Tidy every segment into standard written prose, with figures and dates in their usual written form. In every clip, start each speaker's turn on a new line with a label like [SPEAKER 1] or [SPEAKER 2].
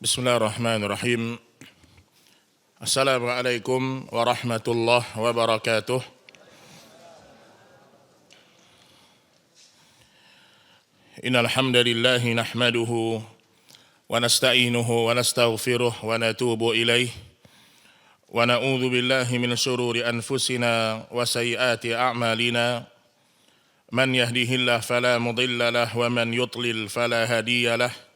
[SPEAKER 1] Bismillahirrahmanirrahim. Assalamualaikum warahmatullahi wabarakatuh. Innal hamdalillah nahmaduhu wa nasta'inuhu wa nastaghfiruh wa natubu ilaih wa na'udzu billahi min shururi anfusina wa sayyiati a'malina. Man yahdihillahu fala mudilla lahu wa man yudlil fala hadiya lahu.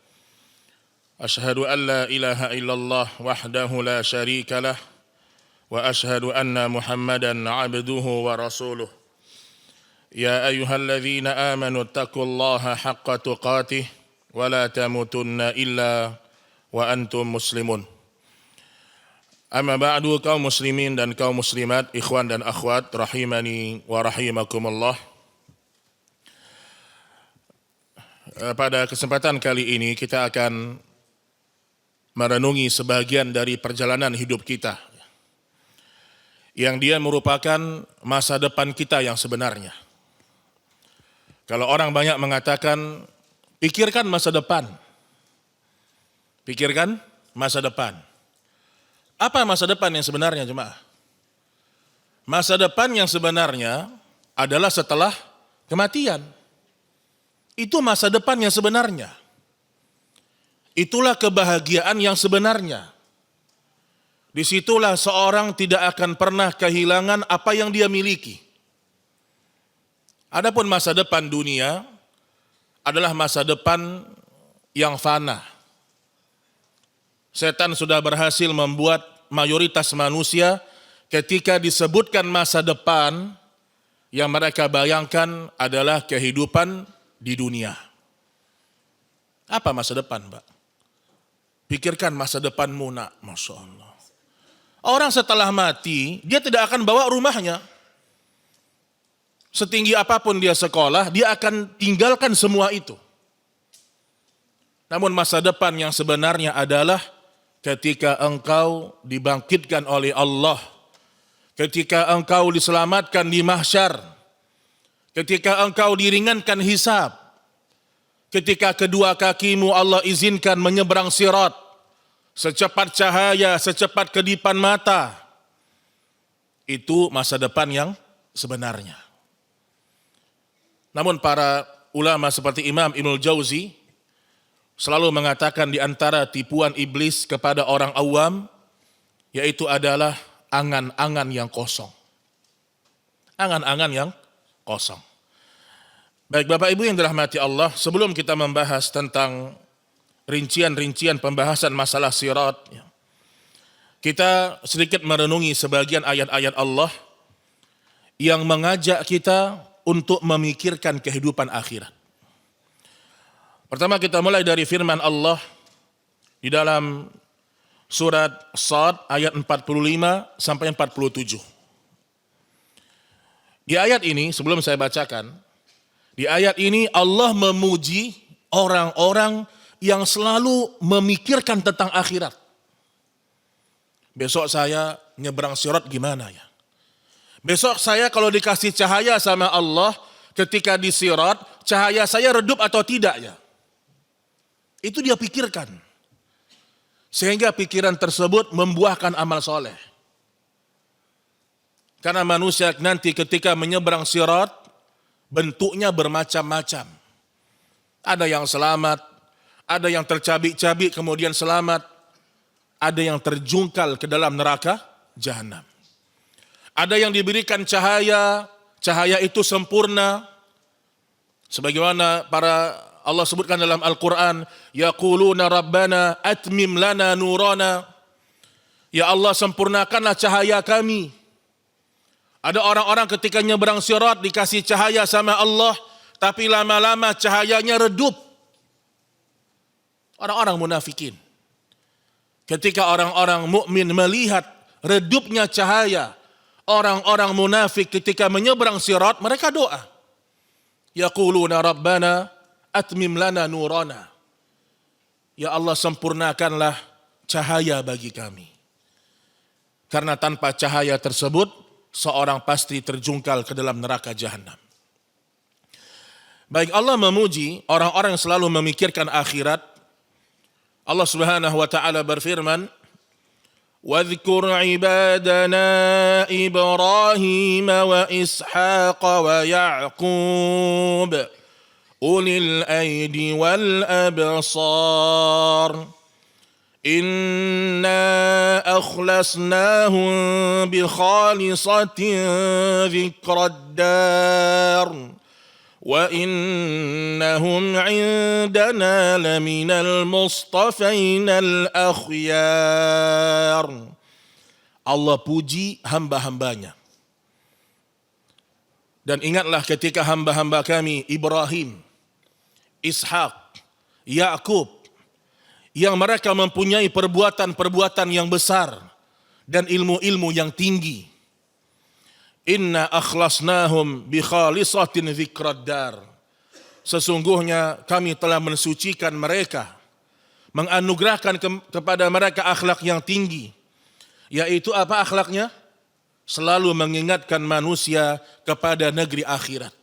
[SPEAKER 1] Ashhadu an la ilaha illallah wahdahu la syarika lah wa ashhadu anna Muhammadan abduhu wa rasuluh. Ya ayyuhalladzina amanu taqullaha haqqa tuqatih wa la tamutunna illa wa antum muslimun. Amma ba'du, kaum muslimin dan kaum muslimat, ikhwan dan akhwat rahimani wa rahimakumullah. Pada kesempatan kali ini kita akan merenungi sebagian dari perjalanan hidup kita, yang dia merupakan masa depan kita yang sebenarnya. Kalau orang banyak mengatakan, pikirkan masa depan. Pikirkan masa depan. Apa masa depan yang sebenarnya, jemaah? Masa depan yang sebenarnya adalah setelah kematian. Itu masa depan yang sebenarnya. Itulah kebahagiaan yang sebenarnya. Disitulah seorang tidak akan pernah kehilangan apa yang dia miliki. Adapun masa depan dunia adalah masa depan yang fana. Setan sudah berhasil membuat mayoritas manusia ketika disebutkan masa depan, yang mereka bayangkan adalah kehidupan di dunia. Apa masa depan, Pak? Pikirkan masa depanmu, nak. Masya Allah. Orang setelah mati, dia tidak akan bawa rumahnya. Setinggi apapun dia sekolah, dia akan tinggalkan semua itu. Namun masa depan yang sebenarnya adalah ketika engkau dibangkitkan oleh Allah, ketika engkau diselamatkan di mahsyar, ketika engkau diringankan hisab, ketika kedua kakimu Allah izinkan menyeberang sirat, secepat cahaya, secepat kedipan mata. Itu masa depan yang sebenarnya. Namun para ulama seperti Imam Ibnul Jauzi selalu mengatakan di antara tipuan iblis kepada orang awam, yaitu adalah angan-angan yang kosong. Angan-angan yang kosong. Baik Bapak Ibu yang dirahmati Allah, sebelum kita membahas tentang rincian-rincian pembahasan masalah sirat, kita sedikit merenungi sebagian ayat-ayat Allah yang mengajak kita untuk memikirkan kehidupan akhirat. Pertama kita mulai dari firman Allah di dalam surat Shad ayat 45 sampai 47. Di ayat ini, sebelum saya bacakan, di ayat ini Allah memuji orang-orang yang selalu memikirkan tentang akhirat. Besok saya nyebrang sirat gimana ya? Besok saya kalau dikasih cahaya sama Allah ketika di sirat, cahaya saya redup atau tidak ya? Itu dia pikirkan. Sehingga pikiran tersebut membuahkan amal soleh. Karena manusia nanti ketika menyeberang sirat, bentuknya bermacam-macam. Ada yang selamat, ada yang tercabik-cabik kemudian selamat, ada yang terjungkal ke dalam neraka jahanam. Ada yang diberikan cahaya, cahaya itu sempurna. Sebagaimana para Allah sebutkan dalam Al-Quran, yaquluna rabbana atmim lana nurana. Ya Allah, sempurnakanlah cahaya kami. Ada orang-orang ketika nyebrang sirat dikasih cahaya sama Allah, tapi lama-lama cahayanya redup. Orang-orang munafikin. Ketika orang-orang mukmin melihat redupnya cahaya orang-orang munafik ketika menyeberang sirat, mereka doa. Yaquluna rabbana atmim lana nurana. Ya Allah, sempurnakanlah cahaya bagi kami. Karena tanpa cahaya tersebut, seorang pasti terjungkal ke dalam neraka jahanam. Baik, Allah memuji orang-orang yang selalu memikirkan akhirat, Allah Subhanahu wa taala berfirman, "Wadhkur ibadana Ibrahim wa Ishaq wa Ya'qub ulil aidi wal absar. Inna akhlasnahum bi khalisatin dzikrad dar wa innahum 'indana laminal mustafainal akhyar." Allah puji hamba-hambanya. Dan ingatlah ketika hamba-hamba kami Ibrahim, Ishak, Yakub, yang mereka mempunyai perbuatan-perbuatan yang besar dan ilmu-ilmu yang tinggi. Inna akhlasnahum bi khalisatin dzikrad dar. Sesungguhnya kami telah mensucikan mereka, menganugerahkan kepada mereka akhlak yang tinggi. Yaitu apa akhlaknya? Selalu mengingatkan manusia kepada negeri akhirat.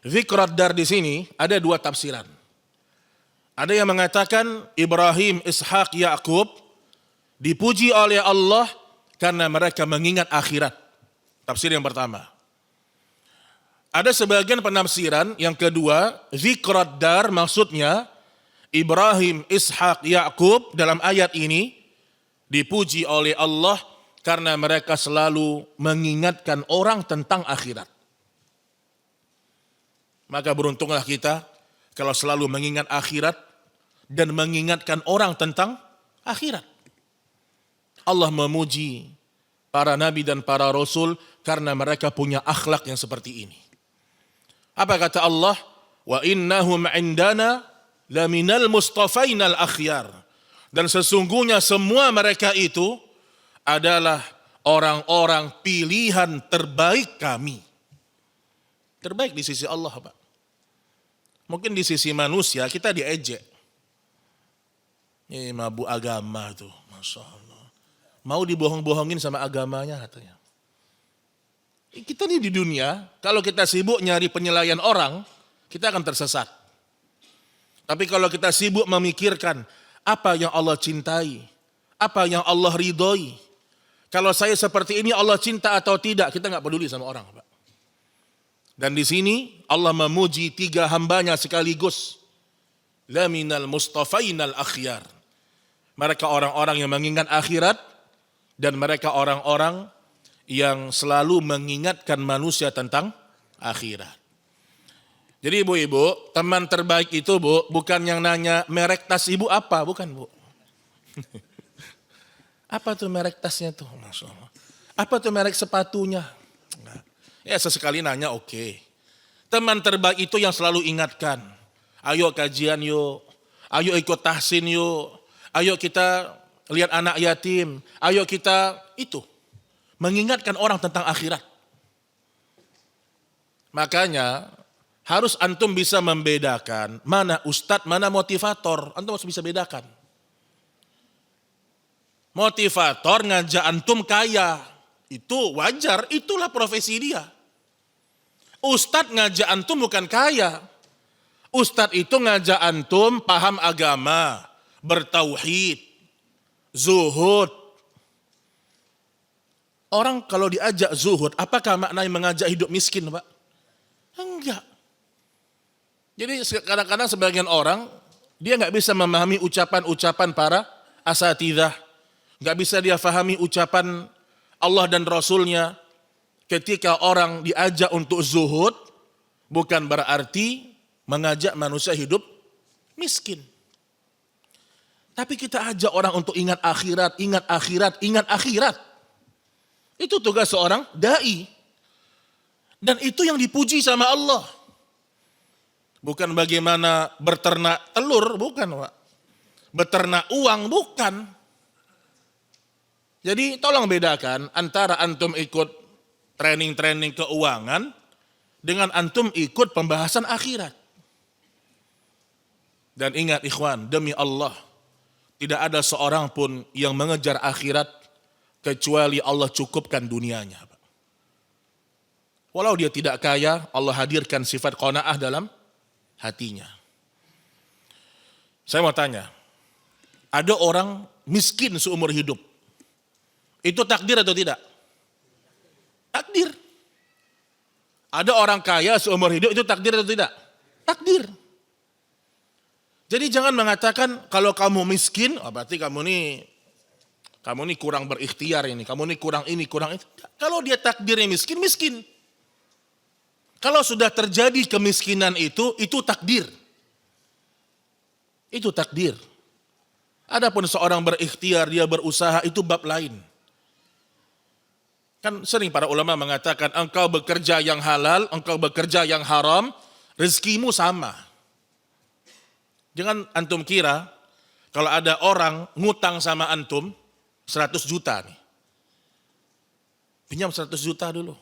[SPEAKER 1] Dzikrad dar di sini ada dua tafsiran. Ada yang mengatakan Ibrahim, Ishak, Yakub dipuji oleh Allah karena mereka mengingat akhirat. Tafsir yang pertama. Ada sebagian penafsiran yang kedua, dzikrad dar maksudnya Ibrahim, Ishak, Yakub dalam ayat ini dipuji oleh Allah karena mereka selalu mengingatkan orang tentang akhirat. Maka beruntunglah kita kalau selalu mengingat akhirat dan mengingatkan orang tentang akhirat. Allah memuji para nabi dan para rasul karena mereka punya akhlak yang seperti ini. Apa kata Allah? Wa innahum indana laminal mustafainal akhyar. Dan sesungguhnya semua mereka itu adalah orang-orang pilihan terbaik kami. Terbaik di sisi Allah, Pak. Mungkin di sisi manusia kita diejek. Ini mabuk agama tuh, Masya Allah. Mau dibohong-bohongin sama agamanya katanya. Kita nih di dunia, kalau kita sibuk nyari penilaian orang, kita akan tersesat. Tapi kalau kita sibuk memikirkan apa yang Allah cintai, apa yang Allah ridhoi. Kalau saya seperti ini Allah cinta atau tidak, kita nggak peduli sama orang, Pak. Dan di sini Allah memuji tiga hambanya sekaligus. Laminal mustafainal akhyar. Mereka orang-orang yang mengingat akhirat dan mereka orang-orang yang selalu mengingatkan manusia tentang akhirat. Jadi ibu-ibu, teman terbaik itu Bu, bukan yang nanya merek tas ibu apa, bukan Bu. Apa tuh merek tasnya tuh? Masya Allah. Apa tuh merek sepatunya? Ya sesekali nanya oke. Teman terbaik itu yang selalu ingatkan. Ayo kajian yuk, ayo ikut tahsin yuk, ayo kita lihat anak yatim, ayo kita itu. Mengingatkan orang tentang akhirat. Makanya harus antum bisa membedakan mana ustadz, mana motivator. Antum harus bisa bedakan. Motivator ngajak antum kaya, itu wajar, itulah profesi dia. Ustadz ngajak antum bukan kaya. Ustadz itu ngajak antum paham agama, bertauhid, zuhud. Orang kalau diajak zuhud, apakah maknanya mengajak hidup miskin, Pak? Enggak. Jadi kadang-kadang sebagian orang, dia nggak bisa memahami ucapan-ucapan para asatidzah. Nggak bisa dia fahami ucapan Allah dan Rasulnya. Ketika orang diajak untuk zuhud, bukan berarti mengajak manusia hidup miskin. Tapi kita ajak orang untuk ingat akhirat, ingat akhirat, ingat akhirat. Itu tugas seorang da'i. Dan itu yang dipuji sama Allah. Bukan bagaimana berternak telur, bukan Pak. Beternak uang, bukan. Jadi tolong bedakan antara antum ikut training-training keuangan dengan antum ikut pembahasan akhirat. Dan ingat ikhwan, demi Allah, tidak ada seorang pun yang mengejar akhirat kecuali Allah cukupkan dunianya. Walau dia tidak kaya, Allah hadirkan sifat qanaah dalam hatinya. Saya mau tanya, Ada orang miskin seumur hidup. Itu takdir atau tidak? Takdir. Ada orang kaya seumur hidup, itu takdir atau tidak? Takdir. Jadi jangan mengatakan kalau kamu miskin, berarti kamu ini kurang berikhtiar ini, kamu ini kurang itu. Kalau dia takdirnya miskin, miskin. Kalau sudah terjadi kemiskinan itu takdir. Itu takdir. Adapun seorang berikhtiar, dia berusaha, itu bab lain. Kan sering para ulama mengatakan, engkau bekerja yang halal, engkau bekerja yang haram, rezekimu sama. Jangan antum kira, kalau ada orang ngutang sama antum, 100 juta nih. Pinjam 100 juta dulu.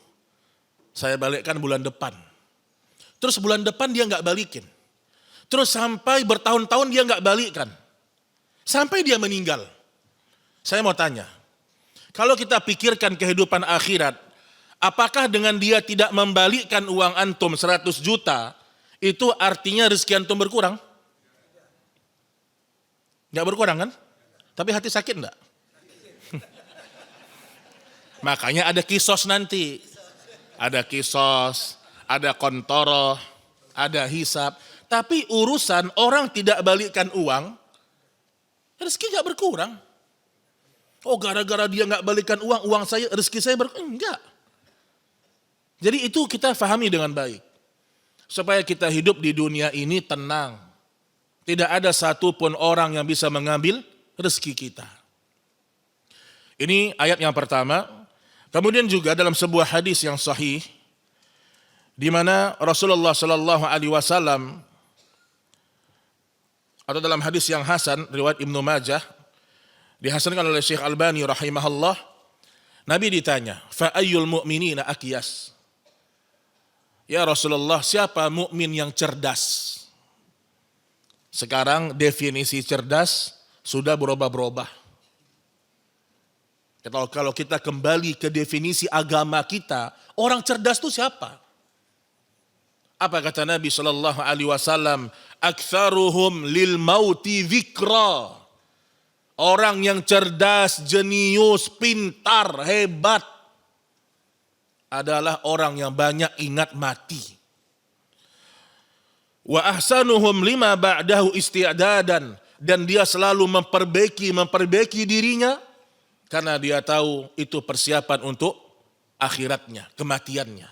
[SPEAKER 1] Saya balikkan bulan depan. Terus bulan depan dia nggak balikin. Terus sampai bertahun-tahun dia nggak balikkan. Sampai dia meninggal. Saya mau tanya, kalau kita pikirkan kehidupan akhirat, apakah dengan dia tidak membalikkan uang antum 100 juta, itu artinya rezeki antum berkurang? Nggak berkurang kan? Tapi hati sakit enggak? Makanya ada kisos nanti. Ada kisos, ada kontoroh, ada hisab. Tapi urusan orang tidak balikkan uang, rezeki nggak berkurang. Oh gara-gara dia nggak balikkan uang saya, rezeki saya berkurang. Enggak. Jadi itu kita fahami dengan baik. Supaya kita hidup di dunia ini tenang. Tidak ada satupun orang yang bisa mengambil rezeki kita. Ini ayat yang pertama. Kemudian juga dalam sebuah hadis yang sahih, di mana Rasulullah Shallallahu Alaihi Wasallam atau dalam hadis yang hasan riwayat Ibnu Majah dihasankan oleh Syekh Albani rahimahullah, Nabi ditanya, fa ayyul mu'minina aqyas? Ya Rasulullah, siapa mukmin yang cerdas? Sekarang definisi cerdas sudah berubah-berubah. Kalau kita kembali ke definisi agama kita, orang cerdas itu siapa? Apa kata Nabi Shallallahu Alaihi Wasallam? Aktsaruhum lil mauti dzikra. Orang yang cerdas, jenius, pintar, hebat adalah orang yang banyak ingat mati. Wa ahsanuhum lima ba'dahu isti'dadan, dan dia selalu memperbaiki dirinya karena dia tahu itu persiapan untuk akhiratnya, kematiannya.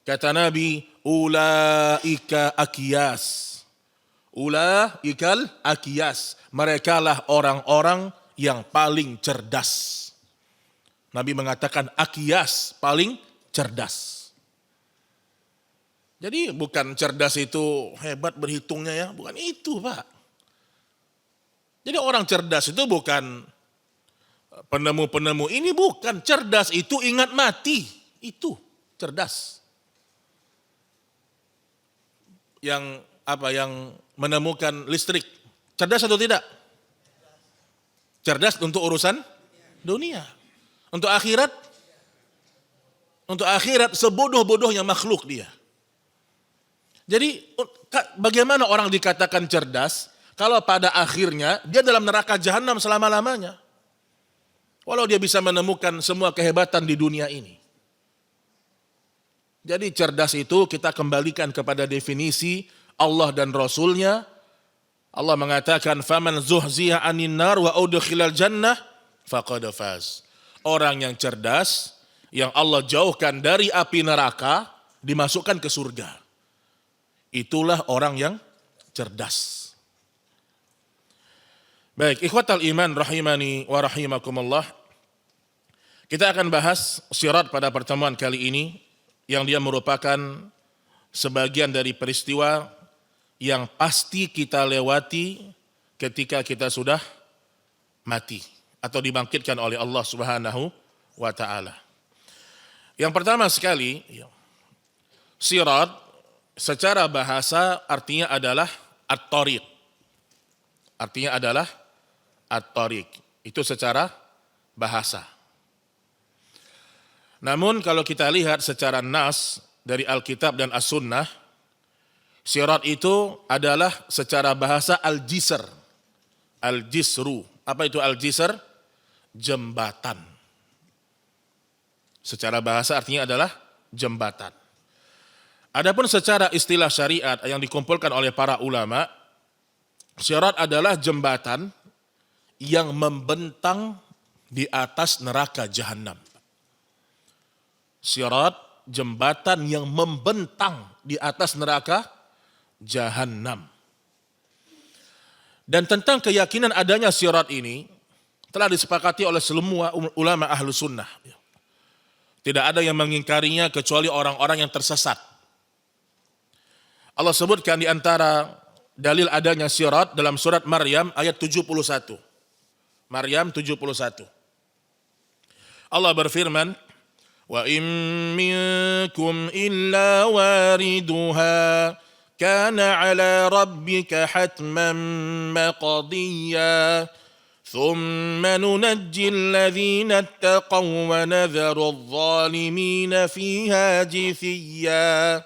[SPEAKER 1] Kata Nabi, ulaika aqyas. Ulaikal aqyas. Merekalah orang-orang yang paling cerdas. Nabi mengatakan aqyas, paling cerdas. Jadi bukan cerdas itu hebat berhitungnya ya, bukan itu Pak. Jadi orang cerdas itu bukan penemu-penemu, ini bukan. Cerdas itu ingat mati, itu cerdas. Yang menemukan listrik, cerdas atau tidak? Cerdas untuk urusan dunia. Untuk akhirat sebodoh-bodohnya makhluk dia. Jadi bagaimana orang dikatakan cerdas kalau pada akhirnya dia dalam neraka jahanam selama-lamanya? Walau dia bisa menemukan semua kehebatan di dunia ini. Jadi cerdas itu kita kembalikan kepada definisi Allah dan Rasulnya. Allah mengatakan, faman zuhziya anin nar wa udkhilal jannah faqad faz. Orang yang cerdas, yang Allah jauhkan dari api neraka, dimasukkan ke surga. Itulah orang yang cerdas. Baik, ikhwatal iman rahimani wa rahimakumullah. Kita akan bahas sirat pada pertemuan kali ini, yang dia merupakan sebagian dari peristiwa yang pasti kita lewati ketika kita sudah mati atau dibangkitkan oleh Allah Subhanahu wa taala. Yang pertama sekali, sirat secara bahasa artinya adalah at-thariq. Artinya adalah at-thariq. Itu secara bahasa. Namun kalau kita lihat secara nas dari Alkitab dan As-Sunnah, sirat itu adalah secara bahasa al-jisr. Al-jisru. Apa itu al-jisr? Jembatan. Secara bahasa artinya adalah jembatan. Adapun secara istilah syariat yang dikumpulkan oleh para ulama, sirat adalah jembatan yang membentang di atas neraka jahanam. Sirat, jembatan yang membentang di atas neraka jahanam. Dan tentang keyakinan adanya sirat ini telah disepakati oleh semua ulama ahlu sunnah. Tidak ada yang mengingkarinya kecuali orang-orang yang tersesat. Allah sebutkan di antara dalil adanya sirat dalam surat Maryam ayat 71. Maryam 71. Allah berfirman, "Wa in minkum illa wariduha kana 'ala rabbika hatman maqdiyya thumma nunajji alladhina ittaqaw wa nadharu adh-dhalimina fiha jithiyya."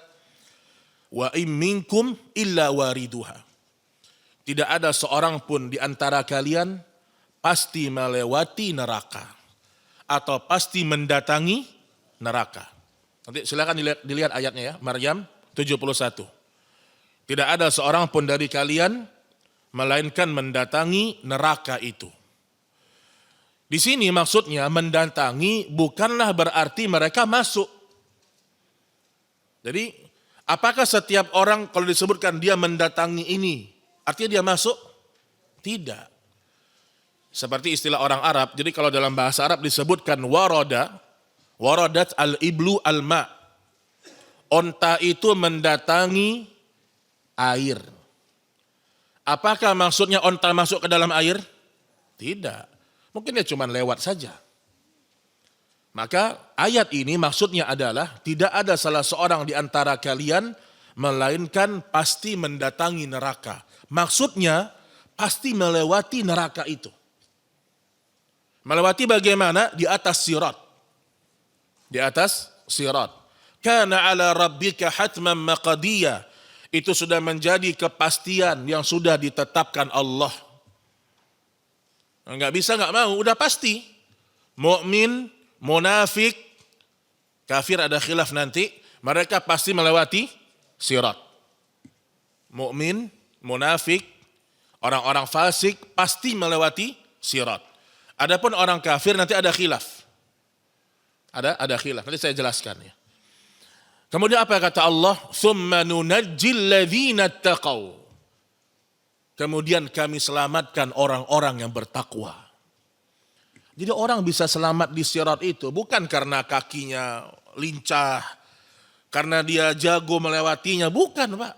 [SPEAKER 1] Wa in minkum illa wariduha. Tidak ada seorang pun di antara kalian pasti melewati neraka atau pasti mendatangi neraka. Nanti silakan dilihat ayatnya ya, Maryam 71. Tidak ada seorang pun dari kalian melainkan mendatangi neraka itu. Di sini maksudnya mendatangi bukanlah berarti mereka masuk. Jadi apakah setiap orang kalau disebutkan dia mendatangi ini, artinya dia masuk? Tidak. Seperti istilah orang Arab, jadi kalau dalam bahasa Arab disebutkan waradat al-iblu al-ma. Onta itu mendatangi air. Apakah maksudnya onta masuk ke dalam air? Tidak. Mungkin dia cuma lewat saja. Maka ayat ini maksudnya adalah tidak ada salah seorang di antara kalian melainkan pasti mendatangi neraka. Maksudnya pasti melewati neraka itu. Melewati bagaimana? Di atas sirat. Di atas sirat. Kana ala rabbika hatman maqdiyya. Itu sudah menjadi kepastian yang sudah ditetapkan Allah. Enggak bisa enggak mau, udah pasti. Mukmin, munafik, kafir ada khilaf nanti, mereka pasti melewati sirat. Mukmin, munafik, orang-orang fasik pasti melewati sirat. Adapun orang kafir nanti ada khilaf. Ada khilaf, nanti saya jelaskan ya. Kemudian apa kata Allah? Tsumma nunajjil ladzina taqaw. Kemudian kami selamatkan orang-orang yang bertakwa. Jadi orang bisa selamat di sirat itu bukan karena kakinya lincah, karena dia jago melewatinya, bukan Pak.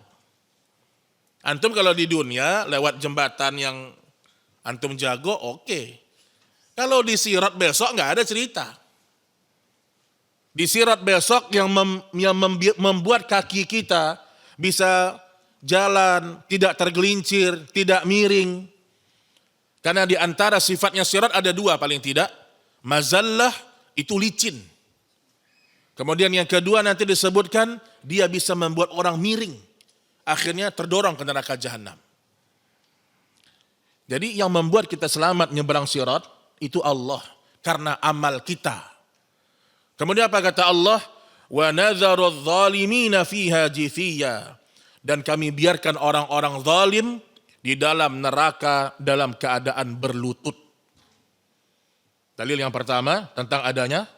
[SPEAKER 1] Antum kalau di dunia lewat jembatan yang antum jago, oke. Kalau di sirat besok nggak ada cerita. Di sirat besok yang membuat kaki kita bisa jalan, tidak tergelincir, tidak miring. Karena di antara sifatnya sirat ada dua paling tidak. Mazallah itu licin. Kemudian yang kedua nanti disebutkan dia bisa membuat orang miring. Akhirnya terdorong ke neraka jahanam. Jadi yang membuat kita selamat nyeberang sirat itu Allah. Karena amal kita. Kemudian apa kata Allah? Wa nadharu adh-dhalimina fiha jithiyya. Dan kami biarkan orang-orang zalim di dalam neraka dalam keadaan berlutut. Dalil yang pertama tentang adanya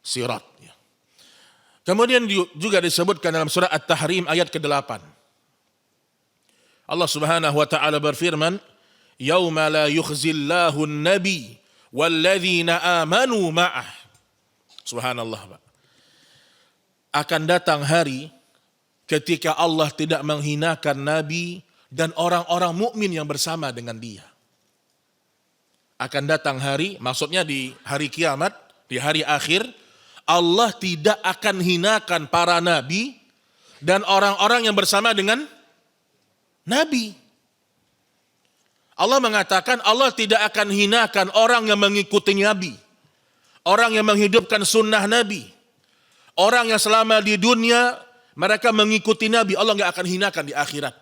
[SPEAKER 1] sirat. Kemudian juga disebutkan dalam surah At-Tahrim ayat ke-8. Allah Subhanahu wa taala berfirman, "Yauma la yukhzillahu an-nabi walladzina amanu ma'ah." Subhanallah, Pak. Akan datang hari ketika Allah tidak menghinakan Nabi dan orang-orang mukmin yang bersama dengan dia. Akan datang hari, maksudnya di hari kiamat, di hari akhir, Allah tidak akan hinakan para nabi dan orang-orang yang bersama dengan Nabi. Allah mengatakan Allah tidak akan hinakan orang yang mengikuti Nabi. Orang yang menghidupkan sunnah Nabi. Orang yang selama di dunia mereka mengikuti Nabi. Allah gak akan hinakan di akhirat.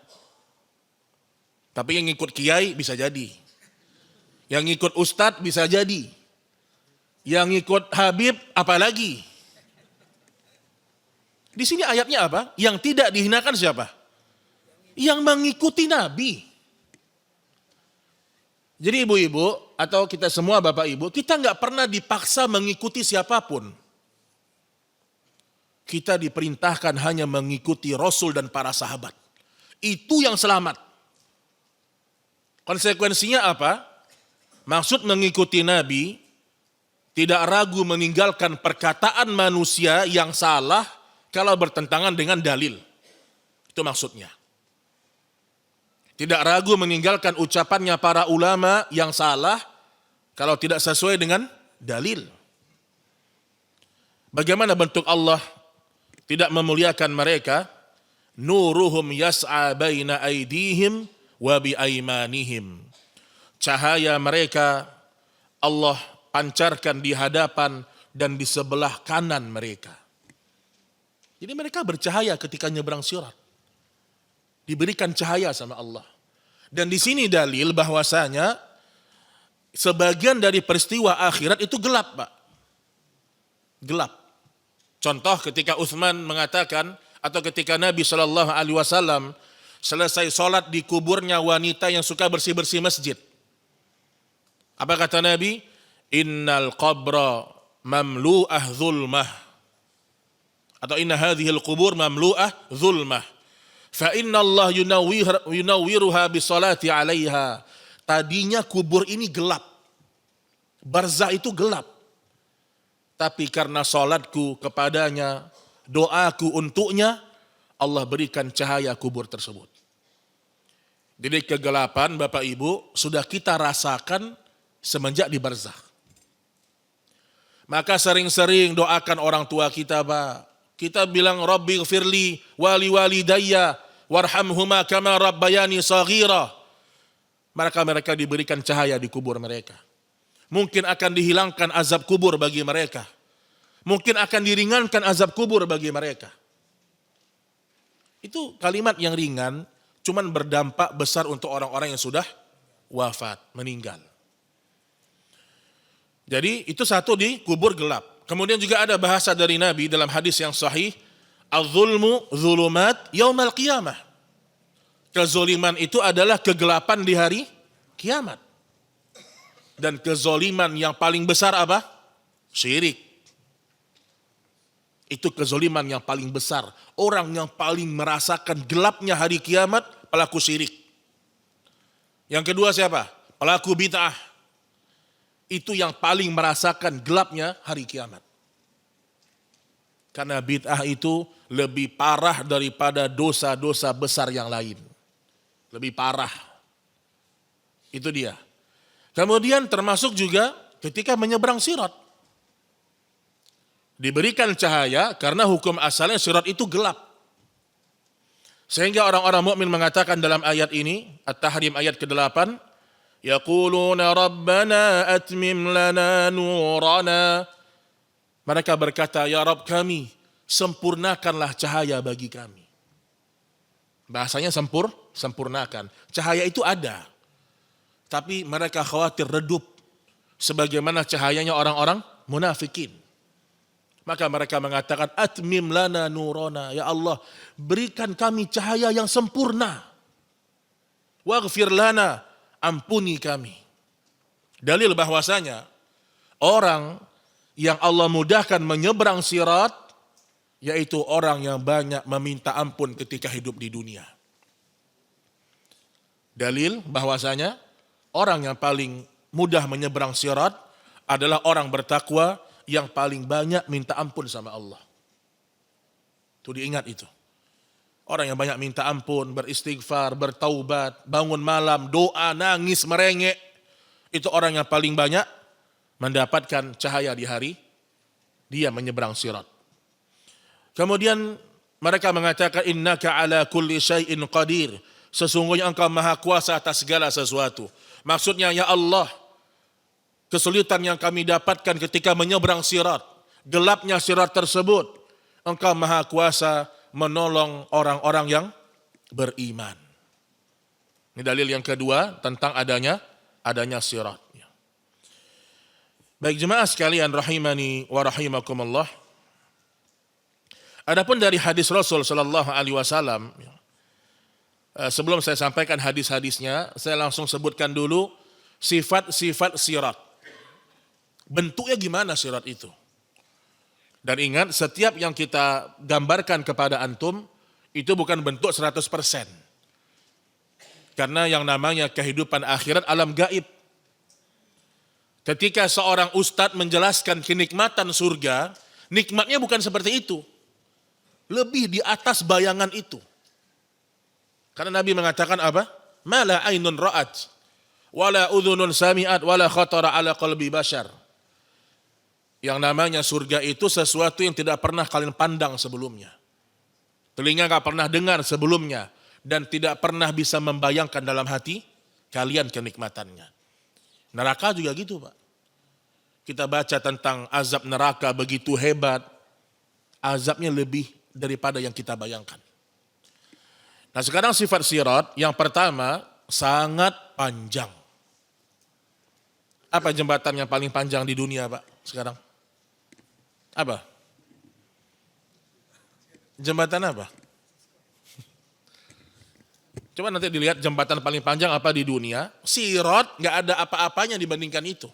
[SPEAKER 1] Tapi yang ngikut kiai bisa jadi.
[SPEAKER 2] Yang ngikut ustadz bisa jadi. Yang ngikut Habib apalagi. Di sini ayatnya apa? Yang tidak dihinakan siapa? Yang mengikuti Nabi. Jadi ibu-ibu atau kita semua bapak ibu, kita nggak pernah dipaksa mengikuti siapapun. Kita diperintahkan hanya mengikuti Rasul dan para sahabat. Itu yang selamat. Konsekuensinya apa? Maksud mengikuti Nabi, tidak ragu meninggalkan perkataan manusia yang salah kalau bertentangan dengan dalil. Itu maksudnya. Tidak ragu meninggalkan ucapannya para ulama yang salah kalau tidak sesuai dengan dalil. Bagaimana bentuk Allah tidak memuliakan mereka? Nuruhum yas'a baina aydihim wa bi aymanihim. Cahaya mereka Allah pancarkan di hadapan dan di sebelah kanan mereka. Jadi mereka bercahaya ketika nyebrang sirat. Diberikan cahaya sama Allah. Dan di sini dalil bahwasanya sebagian dari peristiwa akhirat itu gelap, Pak. Gelap. Contoh ketika Utsman mengatakan atau ketika Nabi SAW selesai sholat di kuburnya wanita yang suka bersih-bersih masjid. Apa kata Nabi? Innal qabra mamlu'ah zulmah. Atau inna hadhil qubur mamlu'ah zulmah. Fa inna Allah yunawwiruha bisolati alaiha. Tadinya kubur ini gelap. Barzah itu gelap. Tapi karena salatku kepadanya, doaku untuknya, Allah berikan cahaya kubur tersebut. Jadi kegelapan Bapak Ibu sudah kita rasakan semenjak di barzah. Maka sering-sering doakan orang tua kita, Pak. Kita bilang Rabbi gfirli wali walidayya warhamhuma kama rabbayani saghira. Maka mereka diberikan cahaya di kubur mereka. Mungkin akan dihilangkan azab kubur bagi mereka. Mungkin akan diringankan azab kubur bagi mereka. Itu kalimat yang ringan, cuman berdampak besar untuk orang-orang yang sudah wafat, meninggal. Jadi itu satu di kubur gelap. Kemudian juga ada bahasa dari Nabi dalam hadis yang sahih, az-zulmu zulumat yaumal qiyamah. Kezoliman itu adalah kegelapan di hari kiamat. Dan kezoliman yang paling besar apa? Syirik. Itu kezoliman yang paling besar. Orang yang paling merasakan gelapnya hari kiamat, pelaku syirik. Yang kedua siapa? Pelaku bid'ah. Itu yang paling merasakan gelapnya hari kiamat. Karena bid'ah itu lebih parah daripada dosa-dosa besar yang lain. Lebih parah. Itu dia. Kemudian termasuk juga ketika menyeberang sirat. Diberikan cahaya karena hukum asalnya sirat itu gelap. Sehingga orang-orang mukmin mengatakan dalam ayat ini, At-Tahrim ayat ke-8, yaquluna rabbana atmim lana nurana. Mereka berkata, ya Rabb kami, sempurnakanlah cahaya bagi kami. Bahasanya sempurnakan. Cahaya itu ada. Tapi mereka khawatir redup. Sebagaimana cahayanya orang-orang munafikin. Maka mereka mengatakan, atmim lana nurana. Ya Allah, berikan kami cahaya yang sempurna. Waghfir lana, ampuni kami. Dalil bahwasanya orang yang Allah mudahkan menyeberang sirat, yaitu orang yang banyak meminta ampun ketika hidup di dunia. Dalil bahwasanya orang yang paling mudah menyeberang sirat adalah orang bertakwa yang paling banyak minta ampun sama Allah. Itu diingat itu. Orang yang banyak minta ampun, beristighfar, bertaubat, bangun malam, doa, nangis, merengek. Itu orang yang paling banyak mendapatkan cahaya di hari dia menyeberang sirat. Kemudian mereka mengatakan innaka ala kulli syai'in qadir. Sesungguhnya engkau maha kuasa atas segala sesuatu. Maksudnya ya Allah, kesulitan yang kami dapatkan ketika menyeberang sirat, gelapnya sirat tersebut, engkau maha kuasa menolong orang-orang yang beriman. Ini dalil yang kedua tentang adanya sirat. Baik jemaah sekalian rahimani wa rahimakumullah. Adapun dari hadis Rasul sallallahu alaihi wasallam, sebelum saya sampaikan hadis-hadisnya, saya langsung sebutkan dulu sifat-sifat sirat. Bentuknya gimana sirat itu? Dan ingat, setiap yang kita gambarkan kepada antum itu bukan bentuk 100%. Karena yang namanya kehidupan akhirat alam gaib. Ketika seorang ustadz menjelaskan kenikmatan surga, nikmatnya bukan seperti itu. Lebih di atas bayangan itu. Karena Nabi mengatakan apa? Mala ainun ra'at, wala udhunun sami'at, wala khatara ala qalbi bashar. Yang namanya surga itu sesuatu yang tidak pernah kalian pandang sebelumnya. Telinga gak pernah dengar sebelumnya. Dan tidak pernah bisa membayangkan dalam hati kalian kenikmatannya. Neraka juga gitu Pak. Kita baca tentang azab neraka begitu hebat. Azabnya lebih daripada yang kita bayangkan. Nah sekarang sifat sirat yang pertama sangat panjang. Apa jembatan yang paling panjang di dunia Pak sekarang? Apa? Jembatan apa? Coba nanti dilihat jembatan paling panjang apa di dunia. Sirat gak ada apa-apanya dibandingkan itu.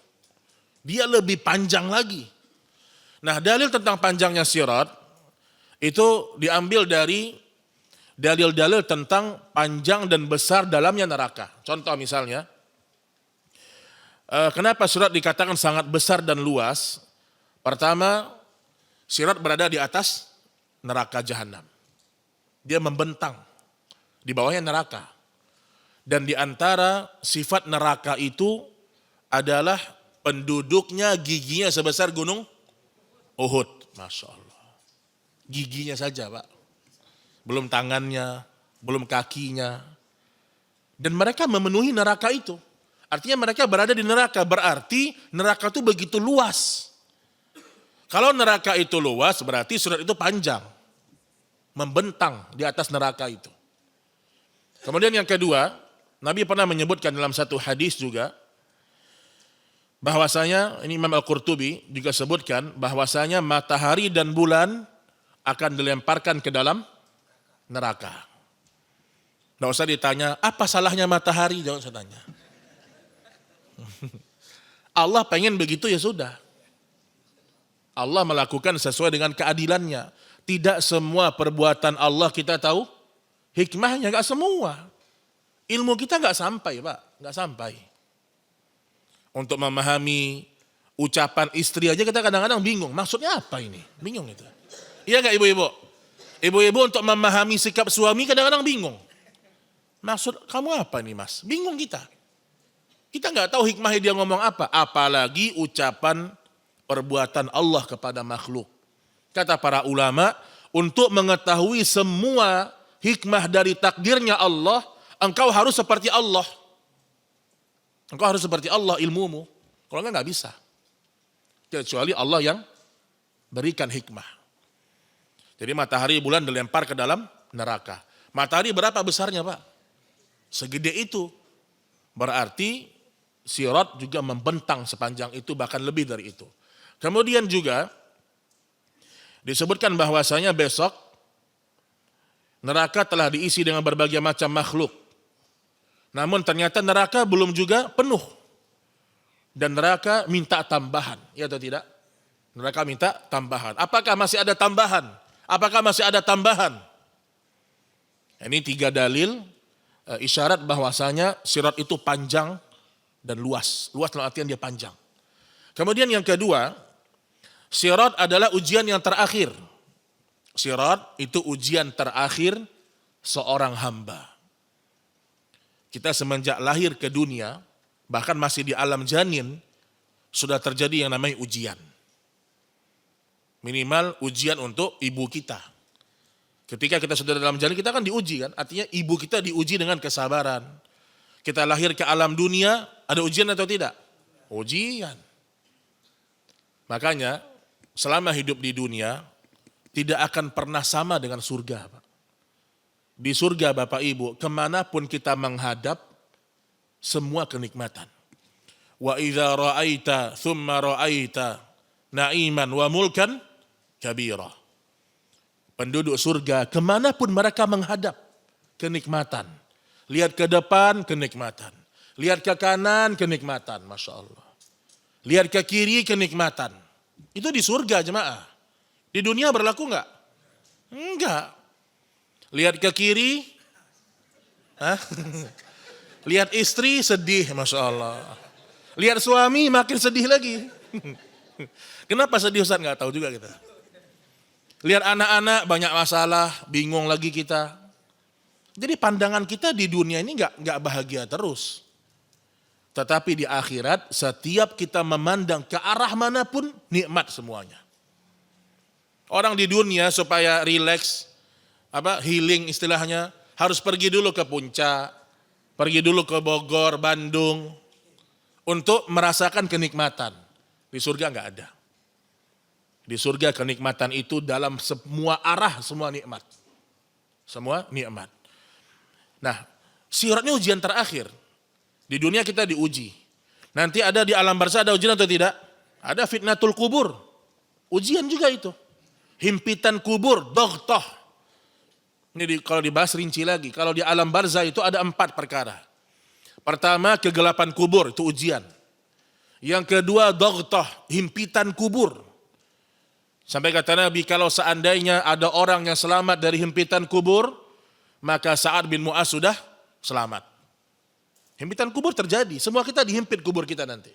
[SPEAKER 2] Dia lebih panjang lagi. Nah dalil tentang panjangnya sirat itu diambil dari dalil-dalil tentang panjang dan besar dalamnya neraka. Contoh misalnya, kenapa sirat dikatakan sangat besar dan luas? Pertama, sirat berada di atas neraka jahanam. Dia membentang. Di bawahnya neraka. Dan di antara sifat neraka itu adalah penduduknya giginya sebesar gunung Uhud. Masya Allah. Giginya saja Pak. Belum tangannya, belum kakinya. Dan mereka memenuhi neraka itu. Artinya mereka berada di neraka. Berarti neraka itu begitu luas. Kalau neraka itu luas berarti surat itu panjang. Membentang di atas neraka itu. Kemudian yang kedua, Nabi pernah menyebutkan dalam satu hadis juga, bahwasanya, ini Imam Al-Qurtubi juga sebutkan, bahwasanya matahari dan bulan akan dilemparkan ke dalam neraka. Nggak usah ditanya, apa salahnya matahari? Jangan usah tanya. Allah pengen begitu ya sudah. Allah melakukan sesuai dengan keadilannya. Tidak semua perbuatan Allah kita tahu hikmahnya, gak semua. Ilmu kita gak sampai Pak, gak sampai. Untuk memahami ucapan istri aja kita kadang-kadang bingung. Maksudnya apa ini? Bingung itu. Iya gak ibu-ibu? Ibu-ibu untuk memahami sikap suami kadang-kadang bingung. Maksud kamu apa nih Mas? Bingung kita. Kita gak tahu hikmahnya dia ngomong apa. Apalagi ucapan perbuatan Allah kepada makhluk. Kata para ulama, untuk mengetahui semua hikmah dari takdirnya Allah, engkau harus seperti Allah. Engkau harus seperti Allah ilmumu. Kalau enggak bisa. Kecuali Allah yang berikan hikmah. Jadi matahari bulan dilempar ke dalam neraka. Matahari berapa besarnya Pak? Segede itu. Berarti sirat juga membentang sepanjang itu, bahkan lebih dari itu. Kemudian juga disebutkan bahwasanya besok neraka telah diisi dengan berbagai macam makhluk. Namun ternyata neraka belum juga penuh. Dan neraka minta tambahan. Ya atau tidak? Neraka minta tambahan. Apakah masih ada tambahan? Apakah masih ada tambahan? Ini 3 dalil isyarat bahwasanya sirat itu panjang dan luas. Luas dalam artian dia panjang. Kemudian yang kedua, sirat adalah ujian yang terakhir. Sirat itu ujian terakhir seorang hamba. Kita semenjak lahir ke dunia, bahkan masih di alam janin, sudah terjadi yang namanya ujian. Minimal ujian untuk ibu kita. Ketika kita sudah dalam janin, kita kan diuji kan. Artinya ibu kita diuji dengan kesabaran. Kita lahir ke alam dunia, ada ujian atau tidak? Ujian. Makanya selama hidup di dunia, tidak akan pernah sama dengan surga. Di surga Bapak Ibu, kemanapun kita menghadap, semua kenikmatan. Wa idza ra'aita thumma ra'aita na'iman wa mulkan kabira. Penduduk surga kemanapun mereka menghadap, kenikmatan. Lihat ke depan, kenikmatan. Lihat ke kanan, kenikmatan. Masya Allah. Lihat ke kiri, kenikmatan. Itu di surga jemaah. Di dunia berlaku enggak? Enggak. Lihat ke kiri, lihat istri sedih, Masya Allah. Lihat suami makin sedih lagi. Kenapa sedih Ustaz? Enggak tahu juga kita. Lihat anak-anak banyak masalah, bingung lagi kita. Jadi pandangan kita di dunia ini enggak bahagia terus. Tetapi di akhirat setiap kita memandang ke arah manapun nikmat semuanya. Orang di dunia supaya rileks, healing istilahnya, harus pergi dulu ke puncak, pergi dulu ke Bogor, Bandung, untuk merasakan kenikmatan. Di surga enggak ada. Di surga kenikmatan itu dalam semua arah, semua nikmat. Semua nikmat. Nah, siratnya ujian terakhir. Di dunia kita diuji. Nanti ada di alam barzah ada ujian atau tidak? Ada fitnatul kubur. Ujian juga itu. Himpitan kubur, dogtoh. Ini kalau dibahas rinci lagi. Kalau di alam barzah itu ada 4 perkara. Pertama, kegelapan kubur, itu ujian. Yang kedua, dogtoh, himpitan kubur. Sampai kata Nabi, kalau seandainya ada orang yang selamat dari himpitan kubur, maka Sa'ad bin Mu'az sudah selamat. Himpitan kubur terjadi, semua kita dihimpit kubur kita nanti.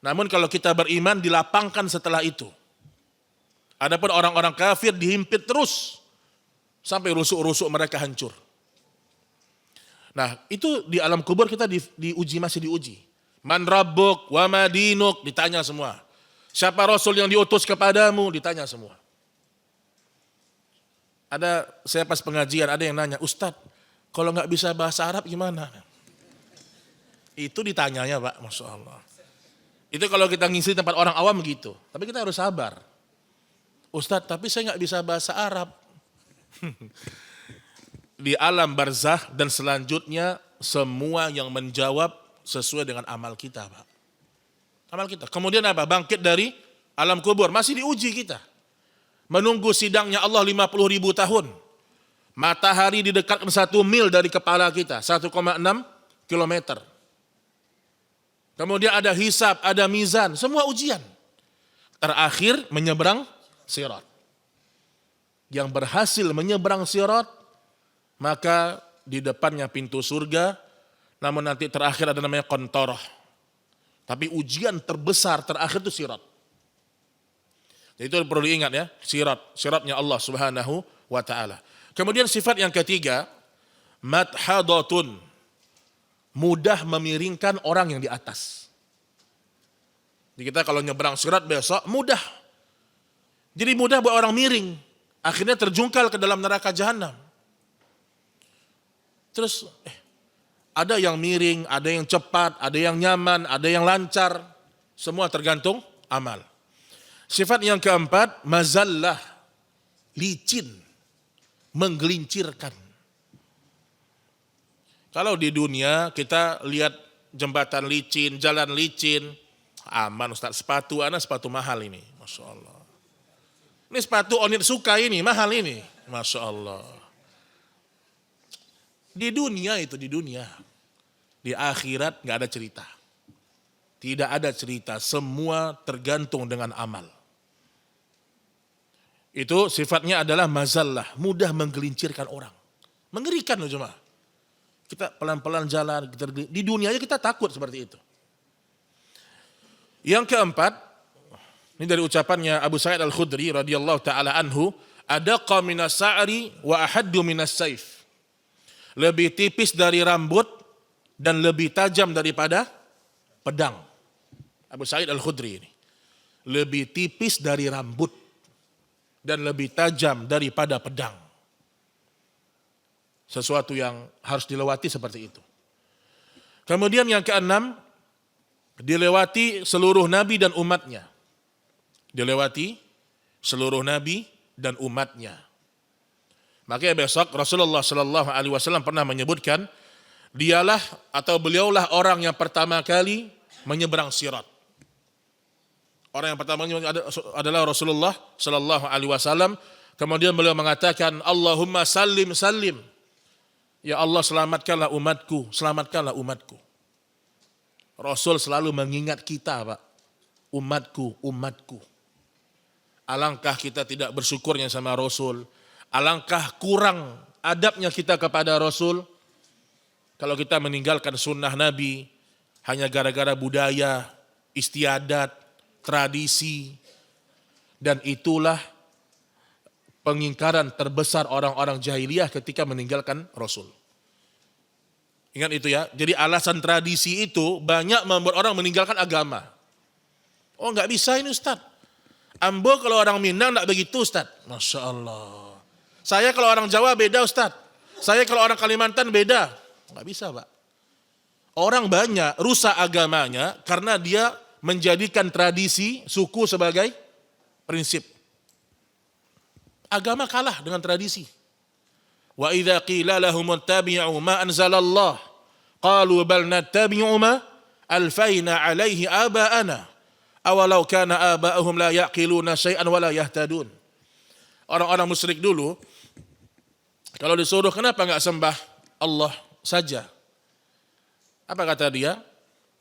[SPEAKER 2] Namun kalau kita beriman dilapangkan setelah itu. Adapun orang-orang kafir dihimpit terus sampai rusuk-rusuk mereka hancur. Nah, itu di alam kubur kita diuji, masih diuji. Man rabbuk wa ma dinuk, ditanya semua. Siapa rasul yang diutus kepadamu, ditanya semua. Saya pas pengajian ada yang nanya, Ustadz, kalau nggak bisa bahasa Arab gimana? Itu ditanyanya Pak, Masya Allah. Itu kalau kita ngisi tempat orang awam gitu. Tapi kita harus sabar. Ustadz, tapi saya nggak bisa bahasa Arab. Di alam barzah dan selanjutnya semua yang menjawab sesuai dengan amal kita Pak. Amal kita. Kemudian apa? Bangkit dari alam kubur. Masih diuji kita. Menunggu sidangnya Allah 50.000 tahun. Matahari didekatkan 1 mil dari kepala kita. 1,6 kilometer. Kemudian ada hisab, ada mizan. Semua ujian. Terakhir menyeberang sirat. Yang berhasil menyeberang sirat, maka di depannya pintu surga. Namun nanti terakhir ada namanya qantoroh. Tapi ujian terbesar terakhir itu sirat. Itu perlu diingat ya, siratnya Allah Subhanahu wa taala. Kemudian sifat yang ketiga, madhadatun, mudah memiringkan orang yang di atas. Jadi kita kalau nyebrang sirat besok mudah. Jadi mudah buat orang miring, akhirnya terjungkal ke dalam neraka jahanam. Terus ada yang miring, ada yang cepat, ada yang nyaman, ada yang lancar. Semua tergantung amal. Sifat yang keempat, mazallah, licin, menggelincirkan. Kalau di dunia kita lihat jembatan licin, jalan licin, aman Ustaz, sepatu mahal ini, Masya Allah. Ini sepatu Onitsuka ini, mahal ini, Masya Allah. Di dunia itu, di dunia. Di akhirat gak ada cerita. Tidak ada cerita, semua tergantung dengan amal. Itu sifatnya adalah mazallah, mudah menggelincirkan orang. Mengerikan loh jemaah. Kita pelan-pelan jalan, di dunianya kita takut seperti itu. Yang keempat, ini dari ucapannya Abu Sa'id Al-Khudri radhiyallahu taala anhu, adaqa minas sa'ri wa ahaddu minas saif. Lebih tipis dari rambut dan lebih tajam daripada pedang. Abu Sa'id Al-Khudri ini. Lebih tipis dari rambut dan lebih tajam daripada pedang. Sesuatu yang harus dilewati seperti itu. Kemudian yang keenam, dilewati seluruh nabi dan umatnya. Dilewati seluruh nabi dan umatnya. Makanya besok Rasulullah Sallallahu Alaihi Wasallam pernah menyebutkan, dialah atau beliaulah orang yang pertama kali menyeberang sirat. Orang yang pertama adalah Rasulullah Sallallahu Alaihi Wasallam. Kemudian beliau mengatakan, Allahumma sallim sallim. Ya Allah, selamatkanlah umatku, selamatkanlah umatku. Rasul selalu mengingat kita, Pak. Umatku, umatku. Alangkah kita tidak bersyukurnya sama Rasul. Alangkah kurang adabnya kita kepada Rasul. Kalau kita meninggalkan sunnah Nabi hanya gara-gara budaya, istiadat, tradisi. Dan itulah pengingkaran terbesar orang-orang jahiliyah ketika meninggalkan Rasul. Ingat itu ya. Jadi alasan tradisi itu banyak membuat orang meninggalkan agama. Oh nggak bisa ini Ustaz. Ambo kalau orang Minang nggak begitu Ustaz. Masya Allah. Saya kalau orang Jawa beda Ustaz. Saya kalau orang Kalimantan beda. Nggak bisa Pak. Orang banyak rusak agamanya karena dia menjadikan tradisi suku sebagai prinsip. Agama kalah dengan tradisi. Wa idza qila lahum ittabi'u ma anzalallah qalu bal nattabi'u ma alfaina alaihi aba'ana awalau kana aba'uhum la yaqiluna syai'an wa la yahtadun. Orang-orang musyrik dulu kalau disuruh kenapa enggak sembah Allah saja? Apa kata dia?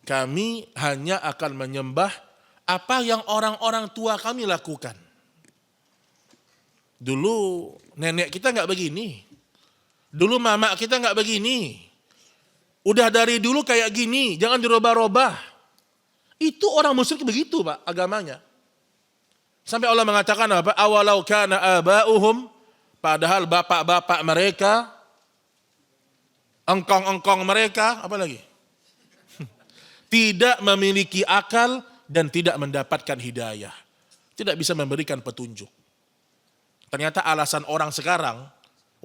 [SPEAKER 2] Kami hanya akan menyembah apa yang orang-orang tua kami lakukan. Dulu nenek kita enggak begini. Dulu mama kita enggak begini. Udah dari dulu kayak gini, jangan dirubah-rubah. Itu orang musyrik begitu Pak agamanya. Sampai Allah mengatakan apa? Awalau kana aba'uhum, padahal bapak-bapak mereka, engkong-engkong mereka, apa lagi? Tidak memiliki akal dan tidak mendapatkan hidayah. Tidak bisa memberikan petunjuk. Ternyata alasan orang sekarang,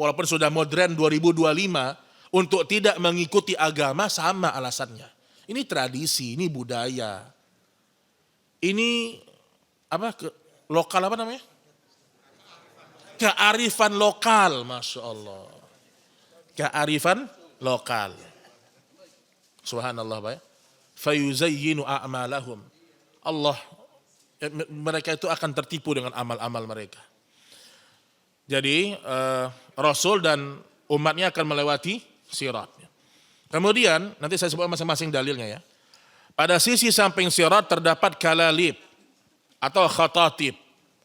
[SPEAKER 2] walaupun sudah modern 2025, untuk tidak mengikuti agama sama alasannya. Ini tradisi, ini budaya. Ini lokal apa namanya? Kearifan lokal, Masya Allah. Kearifan lokal. Subhanallah, Pak. Fayuzayyinu a'malahum. Allah, mereka itu akan tertipu dengan amal-amal mereka. Jadi Rasul dan umatnya akan melewati sirat. Kemudian nanti saya sebut masing-masing dalilnya ya. Pada sisi samping sirat terdapat kalalib atau khatatib.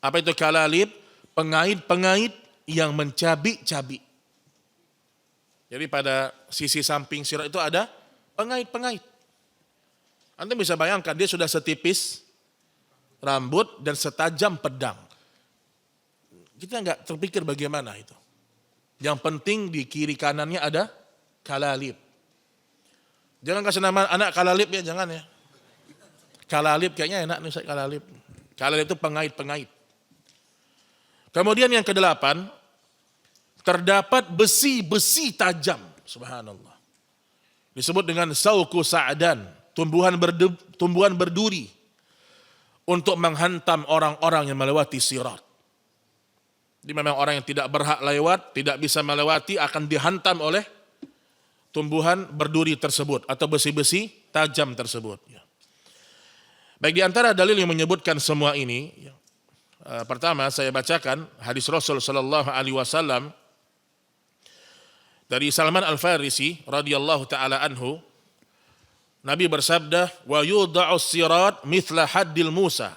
[SPEAKER 2] Apa itu kalalib? Pengait-pengait yang mencabik-cabik. Jadi pada sisi samping sirat itu ada pengait-pengait. Anda bisa bayangkan dia sudah setipis rambut dan setajam pedang. Kita nggak terpikir bagaimana itu. Yang penting di kiri kanannya ada kalalib. Jangan kasih nama anak kalalib ya, jangan ya. Kalalib kayaknya enak nih Ustaz, kalalib. Kalalib itu pengait-pengait. Kemudian yang kedelapan, terdapat besi-besi tajam. Subhanallah. Disebut dengan sauku sa'dan, tumbuhan berduri untuk menghantam orang-orang yang melewati sirat. Jadi memang orang yang tidak berhak lewat, tidak bisa melewati akan dihantam oleh tumbuhan berduri tersebut atau besi-besi tajam tersebut. Baik, di antara dalil yang menyebutkan semua ini, pertama saya bacakan hadis Rasul sallallahu alaihi wasallam dari Salman Al-Farisi radhiyallahu taala anhu. Nabi bersabda, "Wa yudha'us sirat mithla haddil Musa."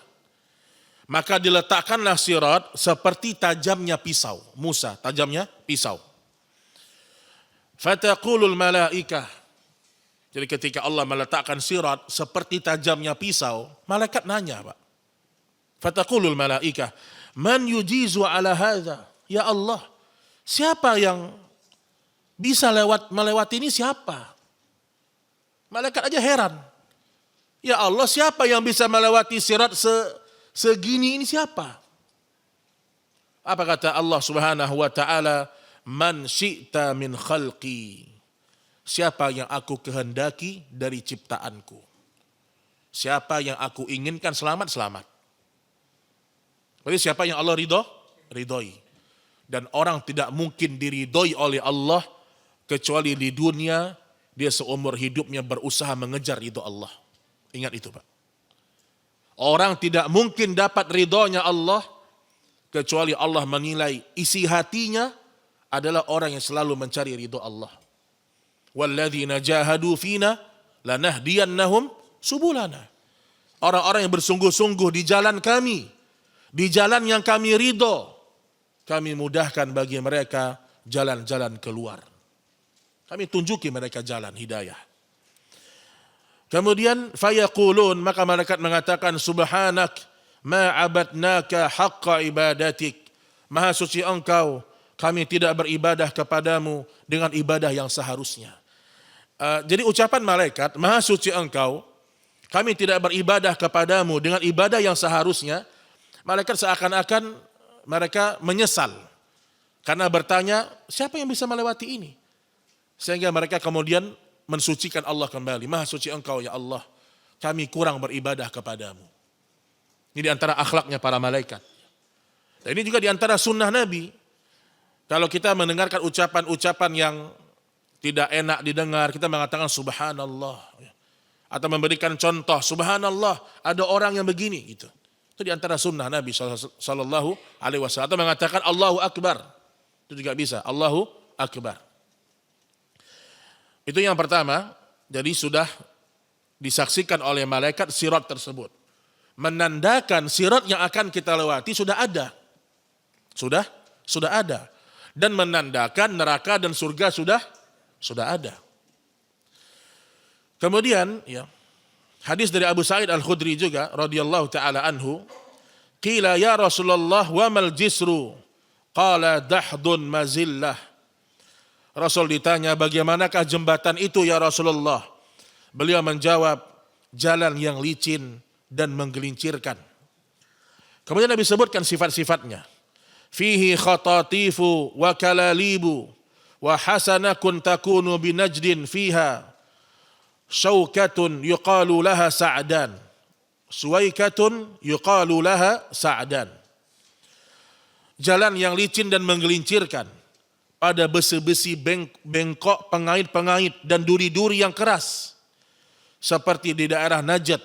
[SPEAKER 2] Maka diletakkanlah sirat seperti tajamnya pisau. Musa, tajamnya pisau. Fataqulul malaikah. Jadi ketika Allah meletakkan sirat seperti tajamnya pisau, malaikat nanya, Pak. Fataqulul malaikah, man yujizu ala hadza? Ya Allah, siapa yang bisa melewati ini siapa? Malaikat aja heran. Ya Allah, siapa yang bisa melewati sirat segini ini siapa? Apa kata Allah Subhanahu wa taala? Man syi'ta min khalqi. Siapa yang aku kehendaki dari ciptaanku. Siapa yang aku inginkan selamat. Berarti siapa yang Allah ridhoi. Dan orang tidak mungkin diridhoi oleh Allah kecuali di dunia dia seumur hidupnya berusaha mengejar ridho Allah. Ingat itu Pak. Orang tidak mungkin dapat ridhonya Allah kecuali Allah menilai isi hatinya adalah orang yang selalu mencari ridho Allah. Walladzina jahadu fina lanahdiyannahum subulana. Orang-orang yang bersungguh-sungguh di jalan kami, di jalan yang kami ridho, kami mudahkan bagi mereka jalan-jalan keluar. Kami tunjuki mereka jalan hidayah. Kemudian fayaqulun, maka malaikat mengatakan subhanak ma abadnaka haqqa ibadatik. Maha suci engkau, kami tidak beribadah kepadamu dengan ibadah yang seharusnya. Jadi ucapan malaikat, maha suci engkau, kami tidak beribadah kepadamu dengan ibadah yang seharusnya. Malaikat seakan-akan mereka menyesal. Karena bertanya, siapa yang bisa melewati ini? Sehingga mereka kemudian mensucikan Allah kembali. Maha suci engkau ya Allah, kami kurang beribadah kepadamu. Ini di antara akhlaknya para malaikat. Dan ini juga di antara sunnah Nabi. Kalau kita mendengarkan ucapan-ucapan yang tidak enak didengar, kita mengatakan subhanallah. Atau memberikan contoh, subhanallah ada orang yang begini. Gitu. Itu di antara sunnah Nabi Sallallahu Alaihi Wasallam. Atau mengatakan Allahu Akbar. Itu juga bisa, Allahu Akbar. Itu yang pertama, jadi sudah disaksikan oleh malaikat sirat tersebut. Menandakan sirat yang akan kita lewati sudah ada. Sudah ada. Dan menandakan neraka dan surga sudah ada. Kemudian ya, hadis dari Abu Sa'id Al-Khudri juga radhiyallahu taala anhu, qila ya Rasulullah wa mal jisru? Qala dahdun mazillah. Rasul ditanya, bagaimanakah jembatan itu ya Rasulullah? Beliau menjawab, jalan yang licin dan menggelincirkan. Kemudian Nabi sebutkan sifat-sifatnya. Fihi khatatifu wa kalalibu wa hasanakun takunu binajdin fiha syaukatun yuqalu laha sa'dan. Suwaikatun yuqalu laha sa'dan. Jalan yang licin dan menggelincirkan. Pada besi-besi bengkok, pengait-pengait dan duri-duri yang keras. Seperti di daerah Najd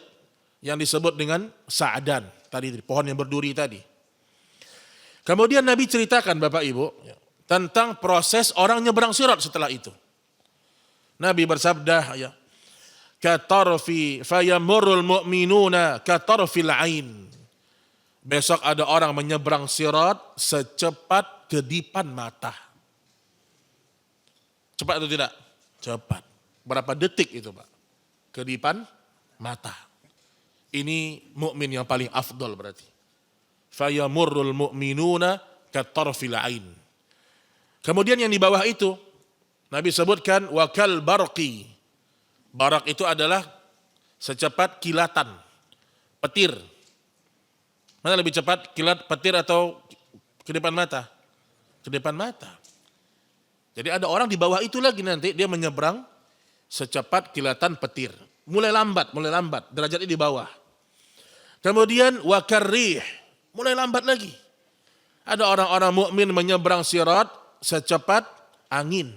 [SPEAKER 2] yang disebut dengan Sa'dan. Tadi pohon yang berduri tadi. Kemudian Nabi ceritakan Bapak Ibu tentang proses orang nyebrang sirat setelah itu. Nabi bersabda ya, katarfi fayamurul mu'minuna katarfil ain. Besok ada orang menyeberang sirat secepat kedipan mata. Cepat atau tidak? Cepat. Berapa detik itu Pak? Kedipan mata. Ini mukmin yang paling afdol berarti. Fayamurrul mu'minuna katarfil ain. Kemudian yang di bawah itu Nabi sebutkan wakal barqi. Barak itu adalah secepat kilatan, petir. Mana lebih cepat, kilat petir atau kedipan mata? Kedipan mata. Jadi ada orang di bawah itu lagi nanti dia menyeberang secepat kilatan petir. Mulai lambat, derajatnya di bawah. Kemudian wakarrih, mulai lambat lagi. Ada orang-orang mukmin menyeberang sirat secepat angin.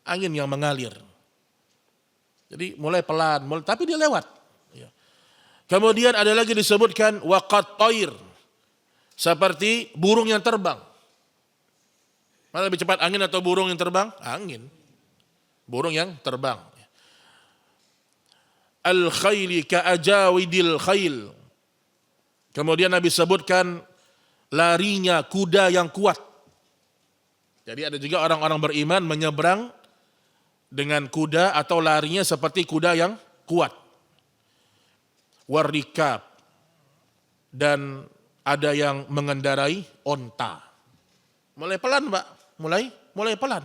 [SPEAKER 2] Angin yang mengalir. Jadi mulai pelan, tapi dia lewat. Kemudian ada lagi disebutkan waqat toir. Seperti burung yang terbang. Mana lebih cepat angin atau burung yang terbang? Angin. Burung yang terbang. Al-khayli ka'ajawidil khayl. Kemudian Nabi sebutkan larinya kuda yang kuat. Jadi ada juga orang-orang beriman menyeberang dengan kuda atau larinya seperti kuda yang kuat. Warrikab. Dan ada yang mengendarai onta. Mulai pelan Pak. Mulai pelan.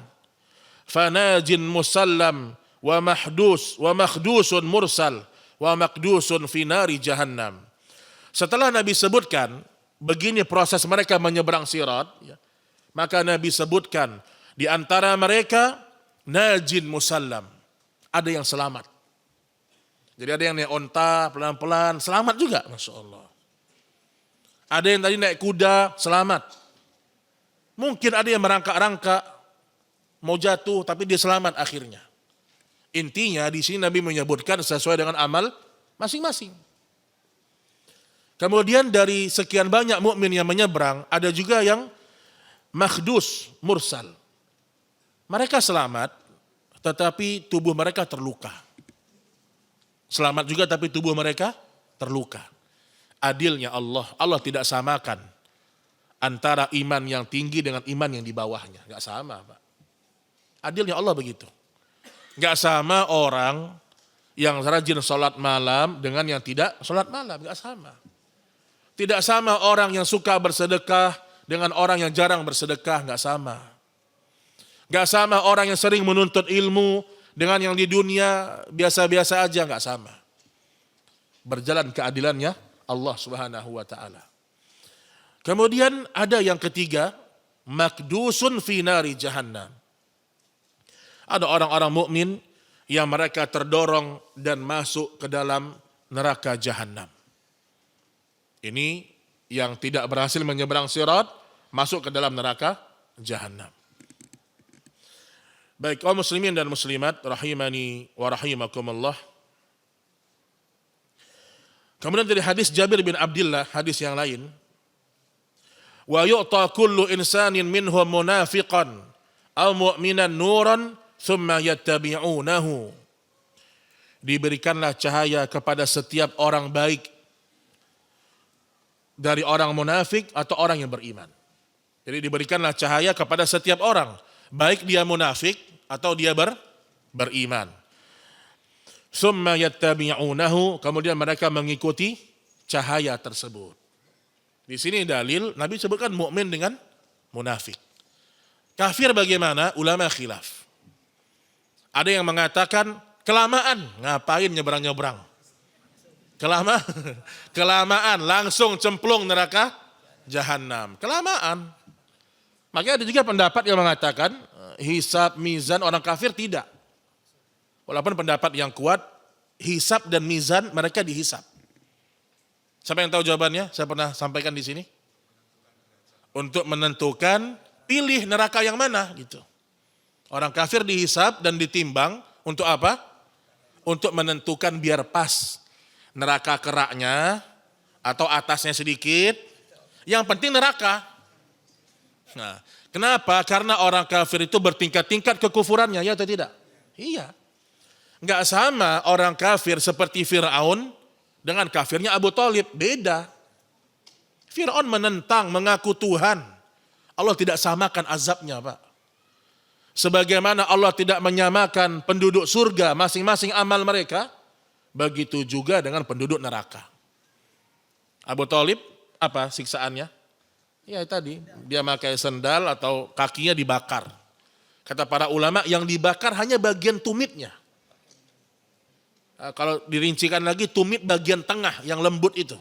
[SPEAKER 2] Fanajin musallam wa mahdusun mursal wa makdusun finari jahannam. Setelah Nabi sebutkan begini proses mereka menyeberang sirat, maka Nabi sebutkan di antara mereka najin musallam, ada yang selamat. Jadi ada yang naik onta pelan-pelan selamat juga, Masya Allah. Ada yang tadi naik kuda selamat. Mungkin ada yang merangkak-rangkak mau jatuh tapi dia selamat akhirnya. Intinya di sini Nabi menyebutkan sesuai dengan amal masing-masing. Kemudian dari sekian banyak mukmin yang menyeberang, ada juga yang makhdus, mursal. Mereka selamat, tetapi tubuh mereka terluka. Selamat juga tapi tubuh mereka terluka. Adilnya Allah tidak samakan antara iman yang tinggi dengan iman yang di bawahnya. Gak sama, Pak. Adilnya Allah begitu. Gak sama orang yang rajin sholat malam dengan yang tidak sholat malam. Gak sama. Tidak sama orang yang suka bersedekah dengan orang yang jarang bersedekah. Gak sama. Gak sama orang yang sering menuntut ilmu dengan yang di dunia biasa-biasa aja. Gak sama. Berjalan keadilannya Allah Subhanahu wa ta'ala. Kemudian ada yang ketiga, makdusun fi nari jahannam. Ada orang-orang mukmin yang mereka terdorong dan masuk ke dalam neraka jahanam. Ini yang tidak berhasil menyeberang sirat masuk ke dalam neraka jahanam. Baik kaum muslimin dan muslimat rahimani wa rahimakumullah. Kemudian dari hadis Jabir bin Abdullah, hadis yang lain, wa yu'ta kullu insanin minhum munafiqan aw mu'minan nuran thumma yattabi'unahu. Diberikanlah cahaya kepada setiap orang baik dari orang munafik atau orang yang beriman. Jadi diberikanlah cahaya kepada setiap orang, baik dia munafik atau dia beriman. Thumma yattabi'unahu, kemudian mereka mengikuti cahaya tersebut. Di sini dalil Nabi sebutkan mukmin dengan munafik. Kafir bagaimana? Ulama khilaf. Ada yang mengatakan kelamaan, ngapain nyebrang-nyebrang? Kelamaan, langsung cemplung neraka jahanam. Kelamaan. Makanya ada juga pendapat yang mengatakan hisab mizan orang kafir tidak. Walaupun pendapat yang kuat, hisab dan mizan mereka dihisab. Siapa yang tahu jawabannya? Saya pernah sampaikan di sini. Untuk menentukan pilih neraka yang mana gitu. Orang kafir dihisab dan ditimbang untuk apa? Untuk menentukan biar pas neraka keraknya atau atasnya sedikit. Yang penting neraka. Nah, kenapa? Karena orang kafir itu bertingkat-tingkat kekufurannya, ya atau tidak? Iya. Enggak sama orang kafir seperti Fir'aun dengan kafirnya Abu Thalib, beda. Fir'aun menentang, mengaku Tuhan. Allah tidak samakan azabnya, Pak. Sebagaimana Allah tidak menyamakan penduduk surga masing-masing amal mereka, begitu juga dengan penduduk neraka. Abu Thalib apa siksaannya? Ya tadi, dia pakai sendal atau kakinya dibakar. Kata para ulama yang dibakar hanya bagian tumitnya. Kalau dirincikan lagi tumit bagian tengah yang lembut itu.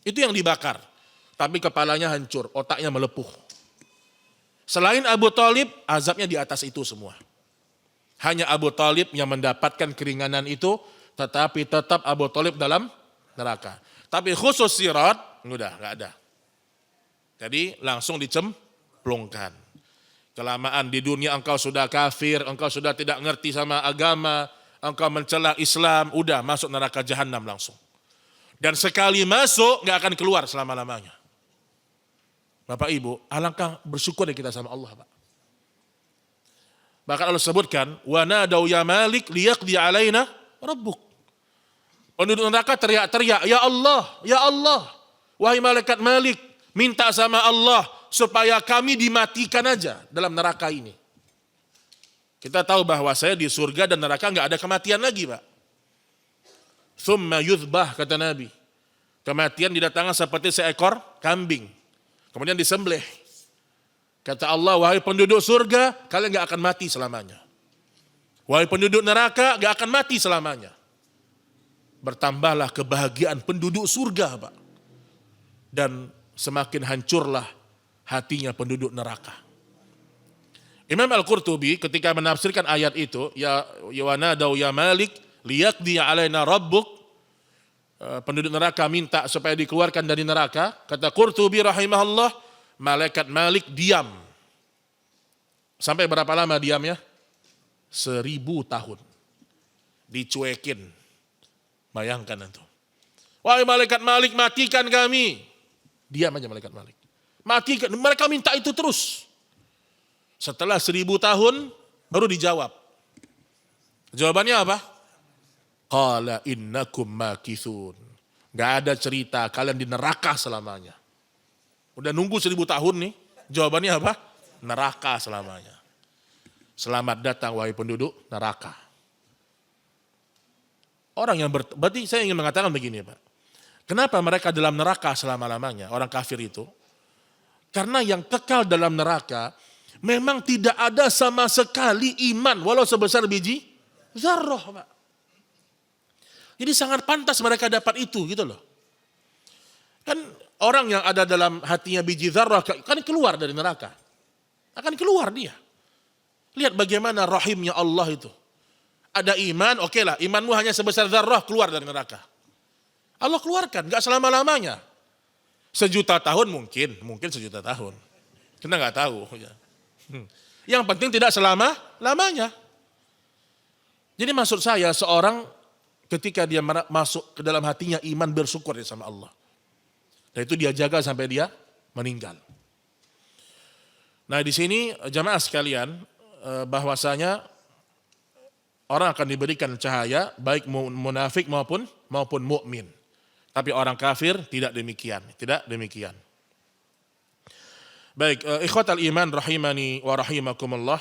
[SPEAKER 2] Itu yang dibakar. Tapi kepalanya hancur, otaknya melepuh. Selain Abu Thalib, azabnya di atas itu semua. Hanya Abu Thalib yang mendapatkan keringanan itu, tetapi tetap Abu Thalib dalam neraka. Tapi khusus sirat, udah gak ada. Jadi langsung dicemplungkan. Kelamaan di dunia engkau sudah kafir, engkau sudah tidak ngerti sama agama, engkau mencela Islam, udah masuk neraka jahanam langsung. Dan sekali masuk gak akan keluar selama-lamanya. Bapak Ibu, alangkah bersyukur kita sama Allah, Pak. Bahkan Allah sebutkan, wa nadau ya Malik liyaqdi alaina rabbuk. Penduduk neraka teriak-teriak, ya Allah, wahai malaikat Malik, minta sama Allah supaya kami dimatikan aja dalam neraka ini. Kita tahu bahwa saya di surga dan neraka nggak ada kematian lagi, Pak. Thumma yuzbah, kata Nabi. Kematian didatangkan seperti seekor kambing. Kemudian disembelih. Kata Allah, wahai penduduk surga, kalian nggak akan mati selamanya. Wahai penduduk neraka, nggak akan mati selamanya. Bertambahlah kebahagiaan penduduk surga, Pak. Dan semakin hancurlah hatinya penduduk neraka. Imam Al-Qurtubi ketika menafsirkan ayat itu, ya wanadau ya Malik liyaqdi alaina rabbuk, penduduk neraka minta supaya dikeluarkan dari neraka, kata Qurtubi rahimahullah, malaikat Malik diam. Sampai berapa lama diamnya? 1000 tahun. Dicuekin. Bayangkan itu. Wahai malaikat Malik, matikan kami. Diam aja malaikat Malik. Matikan. Mereka minta itu terus. Setelah 1000 tahun baru dijawab. Jawabannya apa? Qala innakum makithun. Gak ada cerita kalian di neraka selamanya. Udah nunggu 1000 tahun nih. Jawabannya apa? Neraka selamanya. Selamat datang wahai penduduk neraka. Orang yang berarti saya ingin mengatakan begini Pak. Kenapa mereka dalam neraka selama-lamanya, orang kafir itu? Karena yang kekal dalam neraka memang tidak ada sama sekali iman walau sebesar biji zarrah, Pak. Jadi sangat pantas mereka dapat itu gitu loh. Kan orang yang ada dalam hatinya biji zarrah kan keluar dari neraka. Akan keluar dia. Lihat bagaimana rahimnya Allah itu. Ada iman, oke lah, imanmu hanya sebesar zarrah, keluar dari neraka. Allah keluarkan, gak selama-lamanya. 1.000.000 tahun mungkin 1.000.000 tahun. Kita gak tahu. Yang penting tidak selama-lamanya. Jadi maksud saya seorang ketika dia masuk ke dalam hatinya iman, bersyukur ya sama Allah. Dan itu dia jaga sampai dia meninggal. Nah di sini jamaah sekalian, bahwasanya orang akan diberikan cahaya baik munafik maupun mukmin. Tapi orang kafir tidak demikian, Baik, ikhwatal iman rahimani wa rahimakumullah.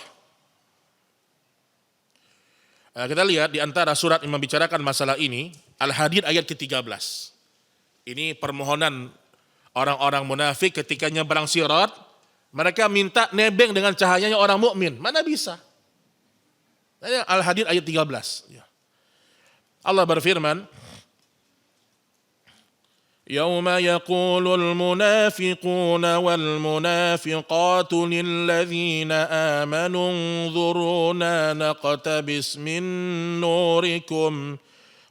[SPEAKER 2] Kita lihat di antara surat yang membicarakan masalah ini, Al-Hadid ayat ke-13. Ini permohonan orang-orang munafik ketika nyebrang sirat, mereka minta nebeng dengan cahayanya orang mukmin. Mana bisa? Al-Hadid ayat 13. Allah berfirman, Yauma yaqulul munafiquna wal munafiqatu lilladzina amanu unzuruna naqtabis min nurikum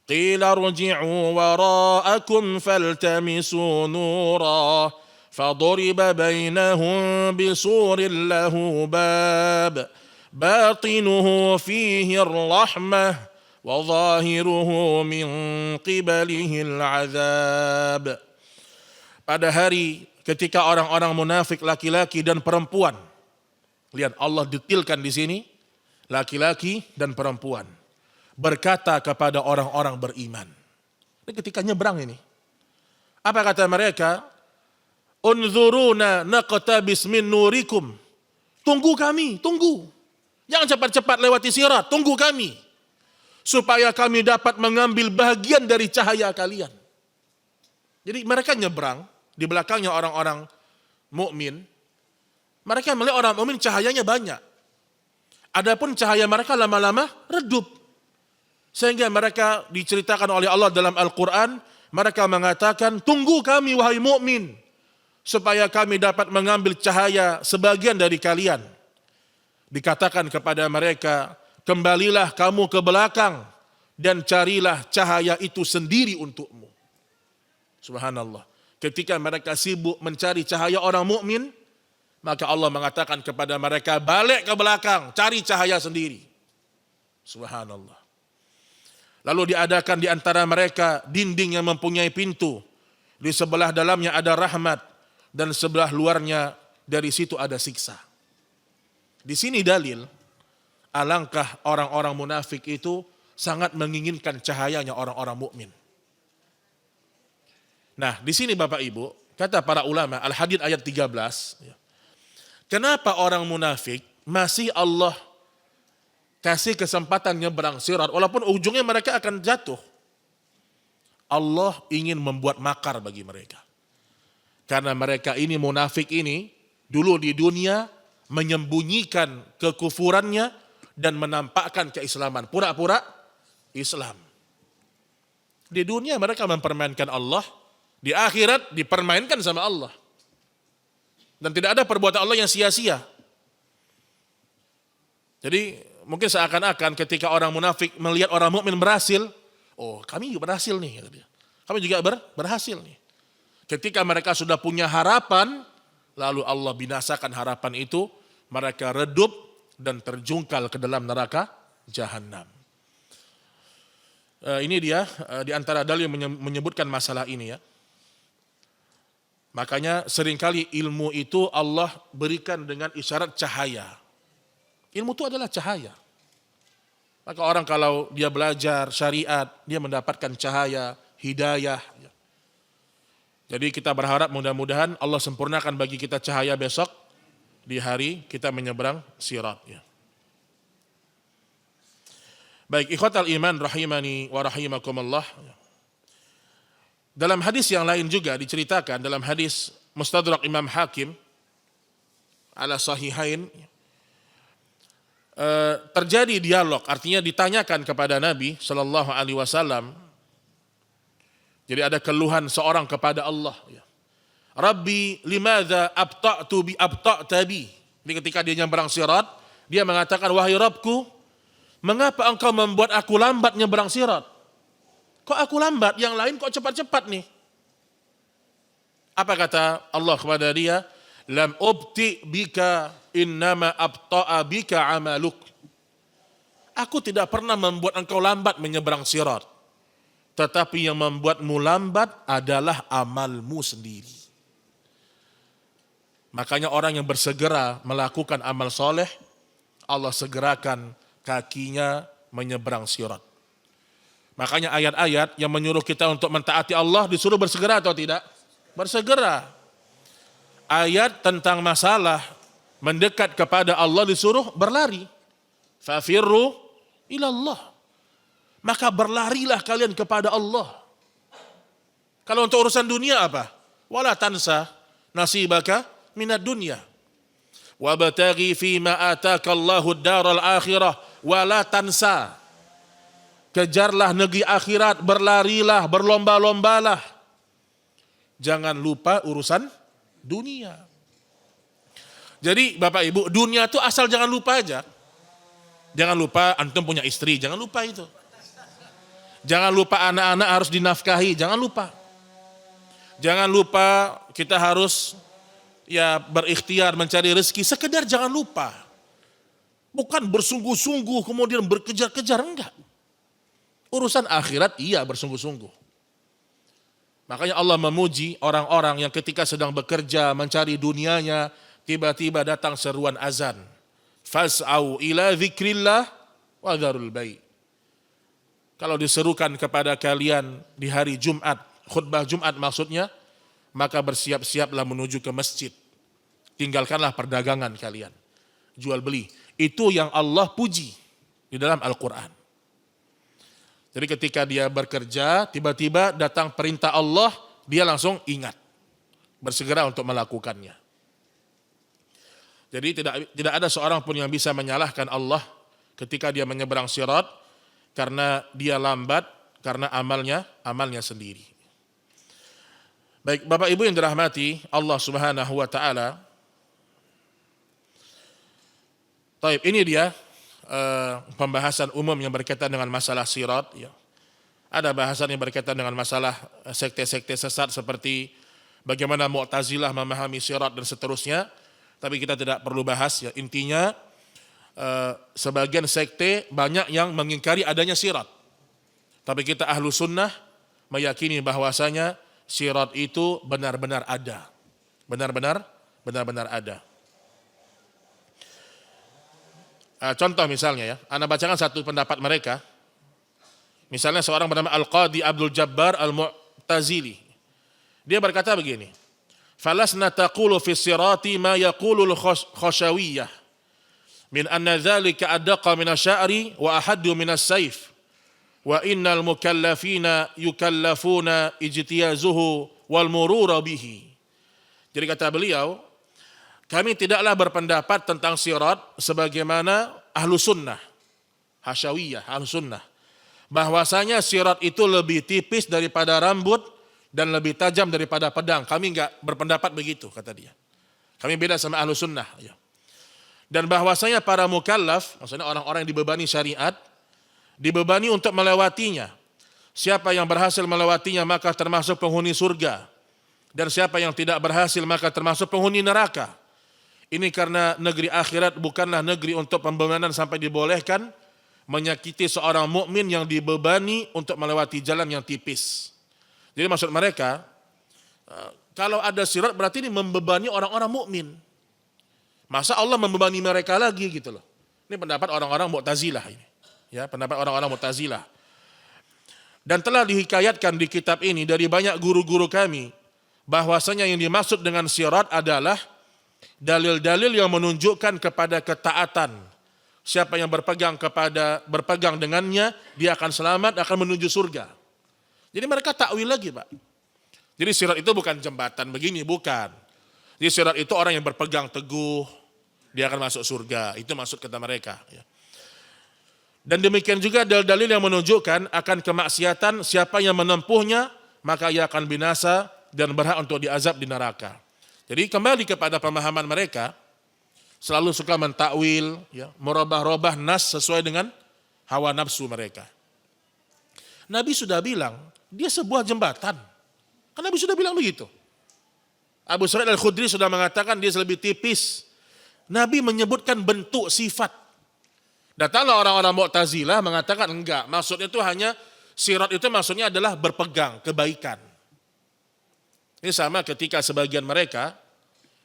[SPEAKER 2] qila irji'u wara'akum faltamisu nura فضرب بينهم بسور له باب باطنه فيه الرحمة وظاهره من قبله العذاب. Pada hari ketika orang-orang munafik laki-laki dan perempuan, lihat Allah detailkan di sini, laki-laki dan perempuan berkata kepada orang-orang beriman. Ini ketika nyebrang ini. Apa kata mereka? Unzuruna naqtabis min nurikum. Tunggu kami, tunggu. Jangan cepat-cepat lewati sirat, tunggu kami. Supaya kami dapat mengambil bagian dari cahaya kalian. Jadi mereka nyebrang, di belakangnya orang-orang mukmin. Mereka melihat orang mukmin cahayanya banyak. Adapun cahaya mereka lama-lama redup. Sehingga mereka diceritakan oleh Allah dalam Al-Quran, mereka mengatakan, tunggu kami wahai mukmin, supaya kami dapat mengambil cahaya sebagian dari kalian. Dikatakan kepada mereka, kembalilah kamu ke belakang dan carilah cahaya itu sendiri untukmu. Subhanallah. Ketika mereka sibuk mencari cahaya orang mukmin, maka Allah mengatakan kepada mereka, balik ke belakang, cari cahaya sendiri. Subhanallah. Lalu diadakan di antara mereka dinding yang mempunyai pintu. Di sebelah dalamnya ada rahmat. Dan sebelah luarnya dari situ ada siksa. Di sini dalil, alangkah orang-orang munafik itu sangat menginginkan cahayanya orang-orang mukmin. Nah, di sini Bapak Ibu, kata para ulama, Al-Hadid ayat 13, kenapa orang munafik masih Allah kasih kesempatan nyebrang sirat, walaupun ujungnya mereka akan jatuh. Allah ingin membuat makar bagi mereka. Karena mereka ini munafik ini dulu di dunia menyembunyikan kekufurannya dan menampakkan keislaman. Pura-pura Islam. Di dunia mereka mempermainkan Allah, di akhirat dipermainkan sama Allah. Dan tidak ada perbuatan Allah yang sia-sia. Jadi mungkin seakan-akan ketika orang munafik melihat orang mukmin berhasil, oh kami juga berhasil nih. Kami juga berhasil nih. Ketika mereka sudah punya harapan, lalu Allah binasakan harapan itu, mereka redup dan terjungkal ke dalam neraka Jahannam. Ini dia di antara dalil yang menyebutkan masalah ini ya. Makanya seringkali ilmu itu Allah berikan dengan isyarat cahaya. Ilmu itu adalah cahaya. Maka orang kalau dia belajar syariat, dia mendapatkan cahaya, hidayah. Jadi kita berharap mudah-mudahan Allah sempurnakan bagi kita cahaya besok di hari kita menyeberang sirat. Baik, ikhwatal iman rahimani wa rahimakumullah. Dalam hadis yang lain juga diceritakan, dalam hadis Mustadrak Imam Hakim ala sahihain, terjadi dialog, artinya ditanyakan kepada Nabi Shallallahu Alaihi Wasallam. Jadi ada keluhan seorang kepada Allah. Rabbi limadza abta'tu bi abta'ta bi. Jadi ketika dia nyebrang sirat, dia mengatakan, wahai Rabbku, mengapa engkau membuat aku lambat nyebrang sirat? Kok aku lambat, yang lain kok cepat-cepat nih? Apa kata Allah kepada dia? Lam ubti bika innama abta'a bika amaluk. Aku tidak pernah membuat engkau lambat menyeberang sirat. Tetapi yang membuatmu lambat adalah amalmu sendiri. Makanya orang yang bersegera melakukan amal soleh, Allah segerakan kakinya menyeberang sirat. Makanya ayat-ayat yang menyuruh kita untuk mentaati Allah disuruh bersegera atau tidak? Bersegera. Ayat tentang masalah mendekat kepada Allah disuruh berlari. Fafirru ilallah. Maka berlarilah kalian kepada Allah. Kalau untuk urusan dunia apa? Wala tansa nasibaka minad dunya. Wabtaghi fima ataka Allahu ad-daral akhirah wala tansa. Kejarlah negeri akhirat, berlarilah, berlomba-lombalah. Jangan lupa urusan dunia. Jadi Bapak Ibu, dunia itu asal jangan lupa aja. Jangan lupa antum punya istri, jangan lupa itu. Jangan lupa anak-anak harus dinafkahi, jangan lupa. Jangan lupa kita harus berikhtiar mencari rezeki, sekedar jangan lupa. Bukan bersungguh-sungguh kemudian berkejar-kejar, enggak. Urusan akhirat iya bersungguh-sungguh. Makanya Allah memuji orang-orang yang ketika sedang bekerja mencari dunianya, tiba-tiba datang seruan azan. Fas'au ila dzikrillah wa dzarul bai'. Kalau diserukan kepada kalian di hari Jumat, khutbah Jumat maksudnya, maka bersiap-siaplah menuju ke masjid. Tinggalkanlah perdagangan kalian. Jual beli. Itu yang Allah puji di dalam Al-Quran. Jadi ketika dia bekerja, tiba-tiba datang perintah Allah, dia langsung ingat. Bersegera untuk melakukannya. Jadi tidak ada seorang pun yang bisa menyalahkan Allah ketika dia menyeberang sirat, karena dia lambat, karena amalnya sendiri. Baik, Bapak Ibu yang dirahmati Allah Subhanahu wa taala. Taib, ini dia pembahasan umum yang berkaitan dengan masalah sirat. Ya. Ada bahasan yang berkaitan dengan masalah sekte-sekte sesat seperti bagaimana Mu'tazilah memahami sirat dan seterusnya. Tapi kita tidak perlu bahas. Ya. Intinya sebagian sekte banyak yang mengingkari adanya sirat. Tapi kita ahlu sunnah meyakini bahwasanya sirat itu benar-benar ada. Benar-benar ada. Contoh misalnya ya, Anda bacakan satu pendapat mereka. Misalnya seorang bernama Al-Qadi Abdul Jabbar Al-Mu'tazili. Dia berkata begini, falasna taqulu fi sirati ma yaqulul khashawiyah min anna dhalika adqa min asy'ari wa ahaddu min as-sayf wa innal mukallafina yukallafuna ijtiyazuhu wal murura bihi. Jadi kata beliau, kami tidaklah berpendapat tentang sirat sebagaimana ahlu sunnah, hasyawiyah, ahlu sunnah. Bahwasanya sirat itu lebih tipis daripada rambut dan lebih tajam daripada pedang. Kami enggak berpendapat begitu, kata dia. Kami beda sama ahlu sunnah. Ya. Dan bahwasanya para mukallaf, maksudnya orang-orang yang dibebani syariat, dibebani untuk melewatinya. Siapa yang berhasil melewatinya maka termasuk penghuni surga. Dan siapa yang tidak berhasil maka termasuk penghuni neraka. Ini karena negeri akhirat bukanlah negeri untuk pembebanan sampai dibolehkan, menyakiti seorang mukmin yang dibebani untuk melewati jalan yang tipis. Jadi maksud mereka, kalau ada sirat berarti ini membebani orang-orang mukmin. Masa Allah membebani mereka lagi gitu loh. Ini pendapat orang-orang Mu'tazilah ini. Ya, pendapat orang-orang Mu'tazilah. Dan telah dihikayatkan di kitab ini dari banyak guru-guru kami bahwasanya yang dimaksud dengan sirat adalah dalil-dalil yang menunjukkan kepada ketaatan. Siapa yang berpegang dengannya, dia akan selamat, akan menuju surga. Jadi mereka takwil lagi, Pak. Jadi sirat itu bukan jembatan begini, bukan. Jadi sirat itu orang yang berpegang teguh, dia akan masuk surga. Itu maksud kata mereka. Dan demikian juga dalil-dalil yang menunjukkan akan kemaksiatan siapa yang menempuhnya, maka ia akan binasa dan berhak untuk diazab di neraka. Jadi kembali kepada pemahaman mereka, selalu suka mentakwil, ya, merubah-rubah nas sesuai dengan hawa nafsu mereka. Nabi sudah bilang, dia sebuah jembatan. Kan Nabi sudah bilang begitu. Abu Sa'id Al-Khudri sudah mengatakan dia lebih tipis. Nabi menyebutkan bentuk sifat. Datanglah orang-orang Mu'tazilah mengatakan enggak. Maksudnya itu hanya, sirat itu maksudnya adalah berpegang, kebaikan. Ini sama ketika sebagian mereka,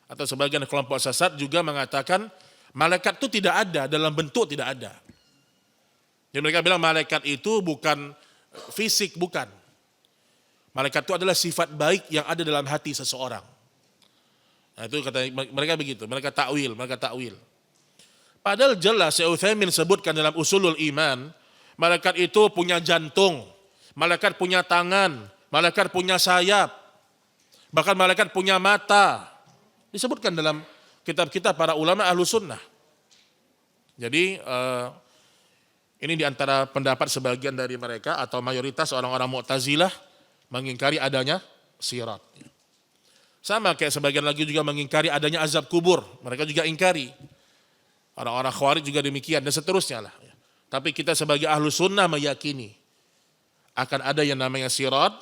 [SPEAKER 2] atau sebagian kelompok sesat juga mengatakan, malaikat itu tidak ada, dalam bentuk tidak ada. Jadi mereka bilang malaikat itu bukan fisik, bukan. Malaikat itu adalah sifat baik yang ada dalam hati seseorang. Nah itu kata mereka begitu, mereka takwil. Padahal jelas Syekh Utsaimin sebutkan dalam Ushulul Iman, malaikat itu punya jantung, malaikat punya tangan, malaikat punya sayap, bahkan malaikat punya mata. Disebutkan dalam kitab-kitab para ulama ahlu sunnah. Jadi ini diantara pendapat sebagian dari mereka atau mayoritas orang-orang Mu'tazilah mengingkari adanya sirat. Sama kayak sebagian lagi juga mengingkari adanya azab kubur. Mereka juga ingkari. Orang-orang Khawarij juga demikian dan seterusnya lah. Tapi kita sebagai ahlu sunnah meyakini akan ada yang namanya sirat.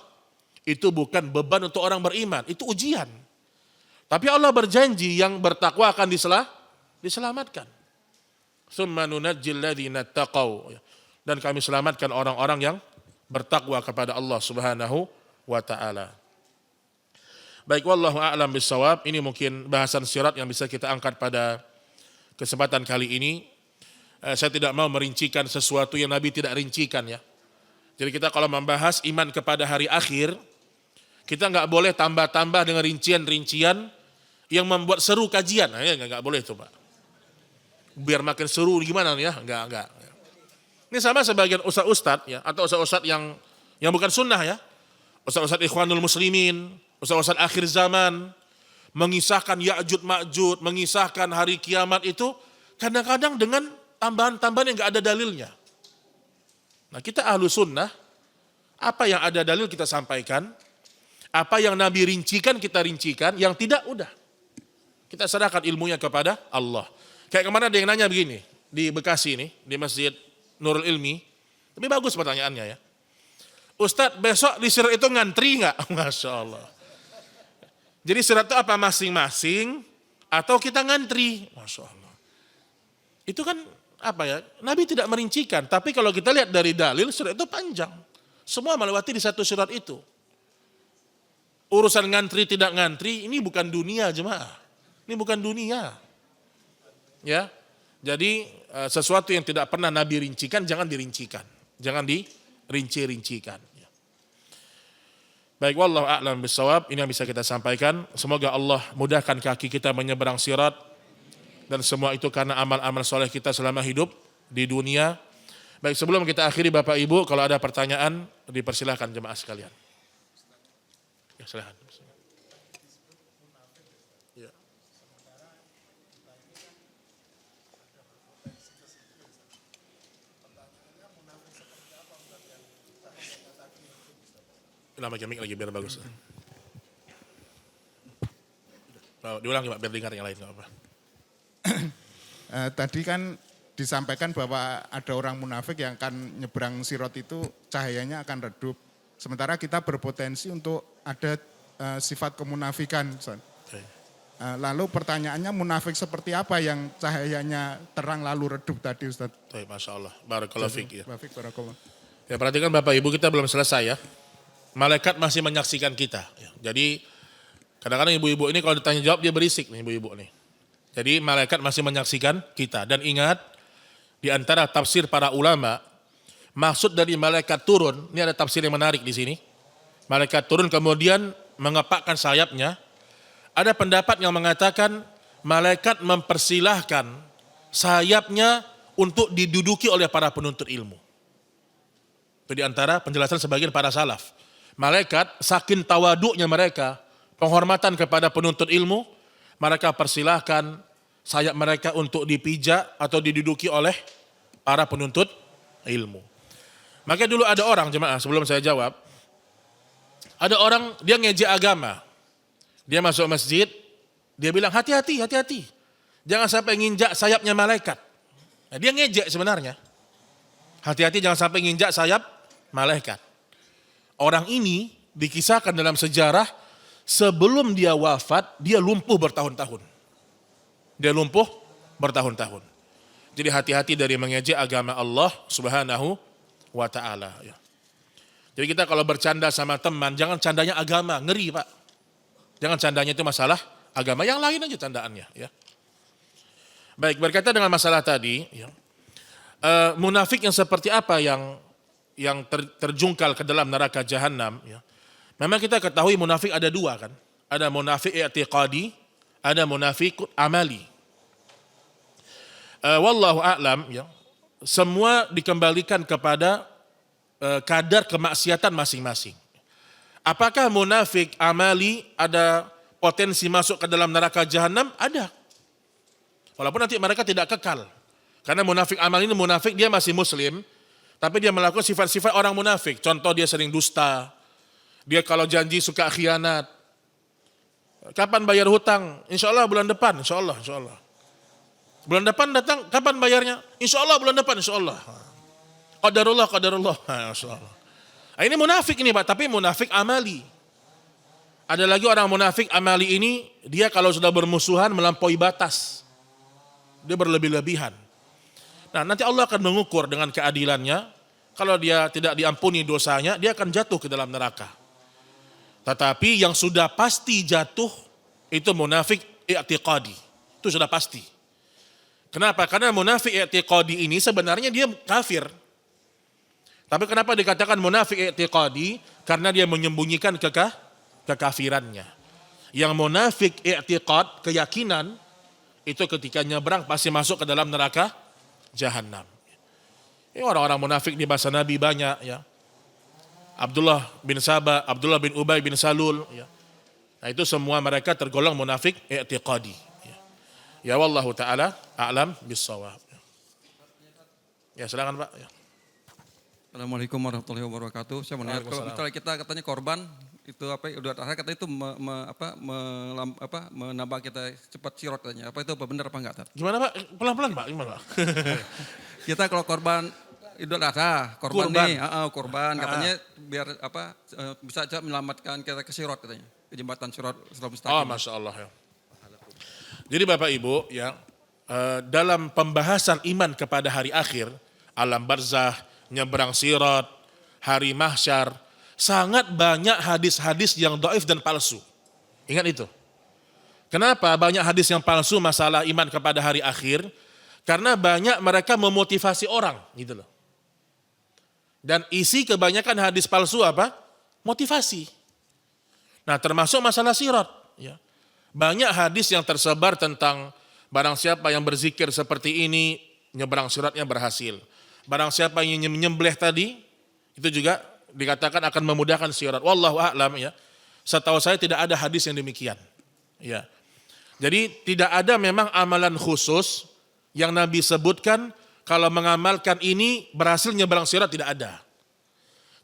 [SPEAKER 2] Itu bukan beban untuk orang beriman. Itu ujian. Tapi Allah berjanji yang bertakwa akan diselamatkan. Tsumma nunajjil ladzina taqaw. Dan kami selamatkan orang-orang yang bertakwa kepada Allah Subhanahu wa taala. Baik, wallahu a'lam bissawab. Ini mungkin bahasan sirat yang bisa kita angkat pada kesempatan kali ini. Saya tidak mau merincikan sesuatu yang Nabi tidak rincikan ya. Jadi kita kalau membahas iman kepada hari akhir, kita nggak boleh tambah-tambah dengan rincian-rincian yang membuat seru kajian. Nah, ya nggak boleh itu Pak. Biar makin seru gimana nih ya? Nggak. Ini sama sebagian ustadz-ustadz ya, atau ustadz-ustadz yang bukan sunnah ya. Ustadz-ustadz Ikhwanul Muslimin, ustadz-ustadz akhir zaman, mengisahkan Ya'jud Ma'jud, mengisahkan hari kiamat itu kadang-kadang dengan tambahan-tambahan yang nggak ada dalilnya. Nah kita ahlu sunnah, apa yang ada dalil kita sampaikan, apa yang Nabi rincikan kita rincikan, yang tidak udah. Kita serahkan ilmunya kepada Allah. Kayak kemana ada yang nanya begini, di Bekasi ini, di Masjid Nurul Ilmi, tapi bagus pertanyaannya ya. Ustadz besok di sirat itu ngantri nggak? Masya Allah. Jadi sirat itu apa masing-masing atau kita ngantri? Masya Allah. Itu kan apa ya? Nabi tidak merincikan. Tapi kalau kita lihat dari dalil sirat itu panjang. Semua melewati di satu sirat itu. Urusan ngantri tidak ngantri ini bukan dunia jemaah. Ini bukan dunia. Ya. Jadi sesuatu yang tidak pernah Nabi rincikan jangan dirincikan. Jangan dirinci-rincikan. Baik, wallahu a'lam bissawab. Ini yang bisa kita sampaikan. Semoga Allah mudahkan kaki kita menyeberang sirat. Dan semua itu karena amal-amal soleh kita selama hidup di dunia. Baik, sebelum kita akhiri Bapak Ibu, kalau ada pertanyaan, dipersilahkan jemaah sekalian. Ya, silakan. Ya. Nama jamik lagi biar bagus. Diulang Pak, biar dengar yang lain. Apa.
[SPEAKER 3] Tadi kan disampaikan bahwa ada orang munafik yang akan nyebrang sirat itu cahayanya akan redup. Sementara kita berpotensi untuk ada sifat kemunafikan. Lalu pertanyaannya munafik seperti apa yang cahayanya terang lalu redup tadi Ustaz?
[SPEAKER 2] Baik, Masya Allah. Barakallahu fiik ya.
[SPEAKER 3] Baik, barakallah.
[SPEAKER 2] Ya perhatikan Bapak Ibu, kita belum selesai ya. Malaikat masih menyaksikan kita. Ya. Jadi kadang-kadang ibu-ibu ini kalau ditanya jawab dia berisik nih ibu-ibu nih. Jadi malaikat masih menyaksikan kita. Dan ingat, di antara tafsir para ulama, maksud dari malaikat turun, ini ada tafsir yang menarik di sini. Malaikat turun kemudian mengepakkan sayapnya. Ada pendapat yang mengatakan malaikat mempersilahkan sayapnya untuk diduduki oleh para penuntut ilmu. Itu di antara penjelasan sebagian para salaf. Malaikat saking tawaduknya mereka, penghormatan kepada penuntut ilmu, mereka persilahkan sayap mereka untuk dipijak atau diduduki oleh para penuntut ilmu. Maka dulu ada orang, jemaah sebelum saya jawab, ada orang dia ngejek agama. Dia masuk masjid, dia bilang hati-hati, hati-hati. Jangan sampai nginjak sayapnya malaikat. Nah, dia ngejek sebenarnya. Hati-hati jangan sampai nginjak sayap malaikat. Orang ini dikisahkan dalam sejarah sebelum dia wafat, dia lumpuh bertahun-tahun. Dia lumpuh bertahun-tahun. Jadi hati-hati dari mengejek agama Allah Subhanahu wa ta'ala. Jadi kita kalau bercanda sama teman, jangan candanya agama, ngeri Pak. Jangan candanya itu masalah agama, yang lain aja candaannya. Ya. Baik, berkaitan dengan masalah tadi, ya, munafik yang seperti apa yang terjungkal ke dalam neraka jahanam. Ya. Memang kita ketahui munafik ada dua kan. Ada munafik i'tiqadi, ada munafik amali. Wallahu a'lam, ya, semua dikembalikan kepada kadar kemaksiatan masing-masing. Apakah munafik amali ada potensi masuk ke dalam neraka jahanam? Ada. Walaupun nanti mereka tidak kekal. Karena munafik amali ini munafik dia masih muslim, tapi dia melakukan sifat-sifat orang munafik. Contoh dia sering dusta. Dia kalau janji suka khianat. Kapan bayar hutang? Insya Allah bulan depan. Insya Allah. Bulan depan datang, kapan bayarnya? Insya Allah bulan depan. Insya Allah. Qadarullah. Insya Allah. Nah, ini munafik ini Pak, tapi munafik amali. Ada lagi orang munafik amali ini, dia kalau sudah bermusuhan melampaui batas. Dia berlebih-lebihan. Nah nanti Allah akan mengukur dengan keadilannya, kalau dia tidak diampuni dosanya, dia akan jatuh ke dalam neraka. Tetapi yang sudah pasti jatuh, itu munafik i'tiqadi. Itu sudah pasti. Kenapa? Karena munafik i'tiqadi ini sebenarnya dia kafir. Tapi kenapa dikatakan munafik i'tiqadi? Karena dia menyembunyikan kekafirannya. Yang munafik i'tiqad, keyakinan, itu ketika nyebrang pasti masuk ke dalam neraka jahanam. Ini orang-orang munafik di masa Nabi banyak ya. Abdullah bin Sabah, Abdullah bin Ubay bin Salul ya. Nah itu semua mereka tergolong munafik i'tiqadi. Ya wallahu taala a'lam bis-shawab. Ya silakan Pak ya.
[SPEAKER 4] Assalamualaikum warahmatullahi wabarakatuh. Saya menanya kalau misalnya kita katanya korban itu apa udah kata itu menambah kita cepat sirot katanya. Apa itu benar apa enggak?
[SPEAKER 2] Gimana Pak? Pelan-pelan Pak, gimana Pak?
[SPEAKER 4] Kita kalau korban Idul Adha, korban nih, korban katanya biar bisa aja menyelamatkan kita ke sirot katanya. Ke jembatan sirot mustaqim.
[SPEAKER 2] Oh, Masya Allah ya. Jadi Bapak Ibu ya, dalam pembahasan iman kepada hari akhir, alam barzah, nyebrang sirat, hari mahsyar, sangat banyak hadis-hadis yang dhaif dan palsu. Ingat itu. Kenapa banyak hadis yang palsu masalah iman kepada hari akhir? Karena banyak mereka memotivasi orang, gitu loh. Dan isi kebanyakan hadis palsu apa? Motivasi. Nah, termasuk masalah sirat, ya. Banyak hadis yang tersebar tentang barang siapa yang berzikir seperti ini, nyebrang siratnya berhasil. Barang siapa yang menyembelih tadi, itu juga dikatakan akan memudahkan sirat. Wallahu a'lam ya. Setahu saya tidak ada hadis yang demikian. Ya. Jadi tidak ada memang amalan khusus yang Nabi sebutkan kalau mengamalkan ini berhasil nyebrang sirat, tidak ada.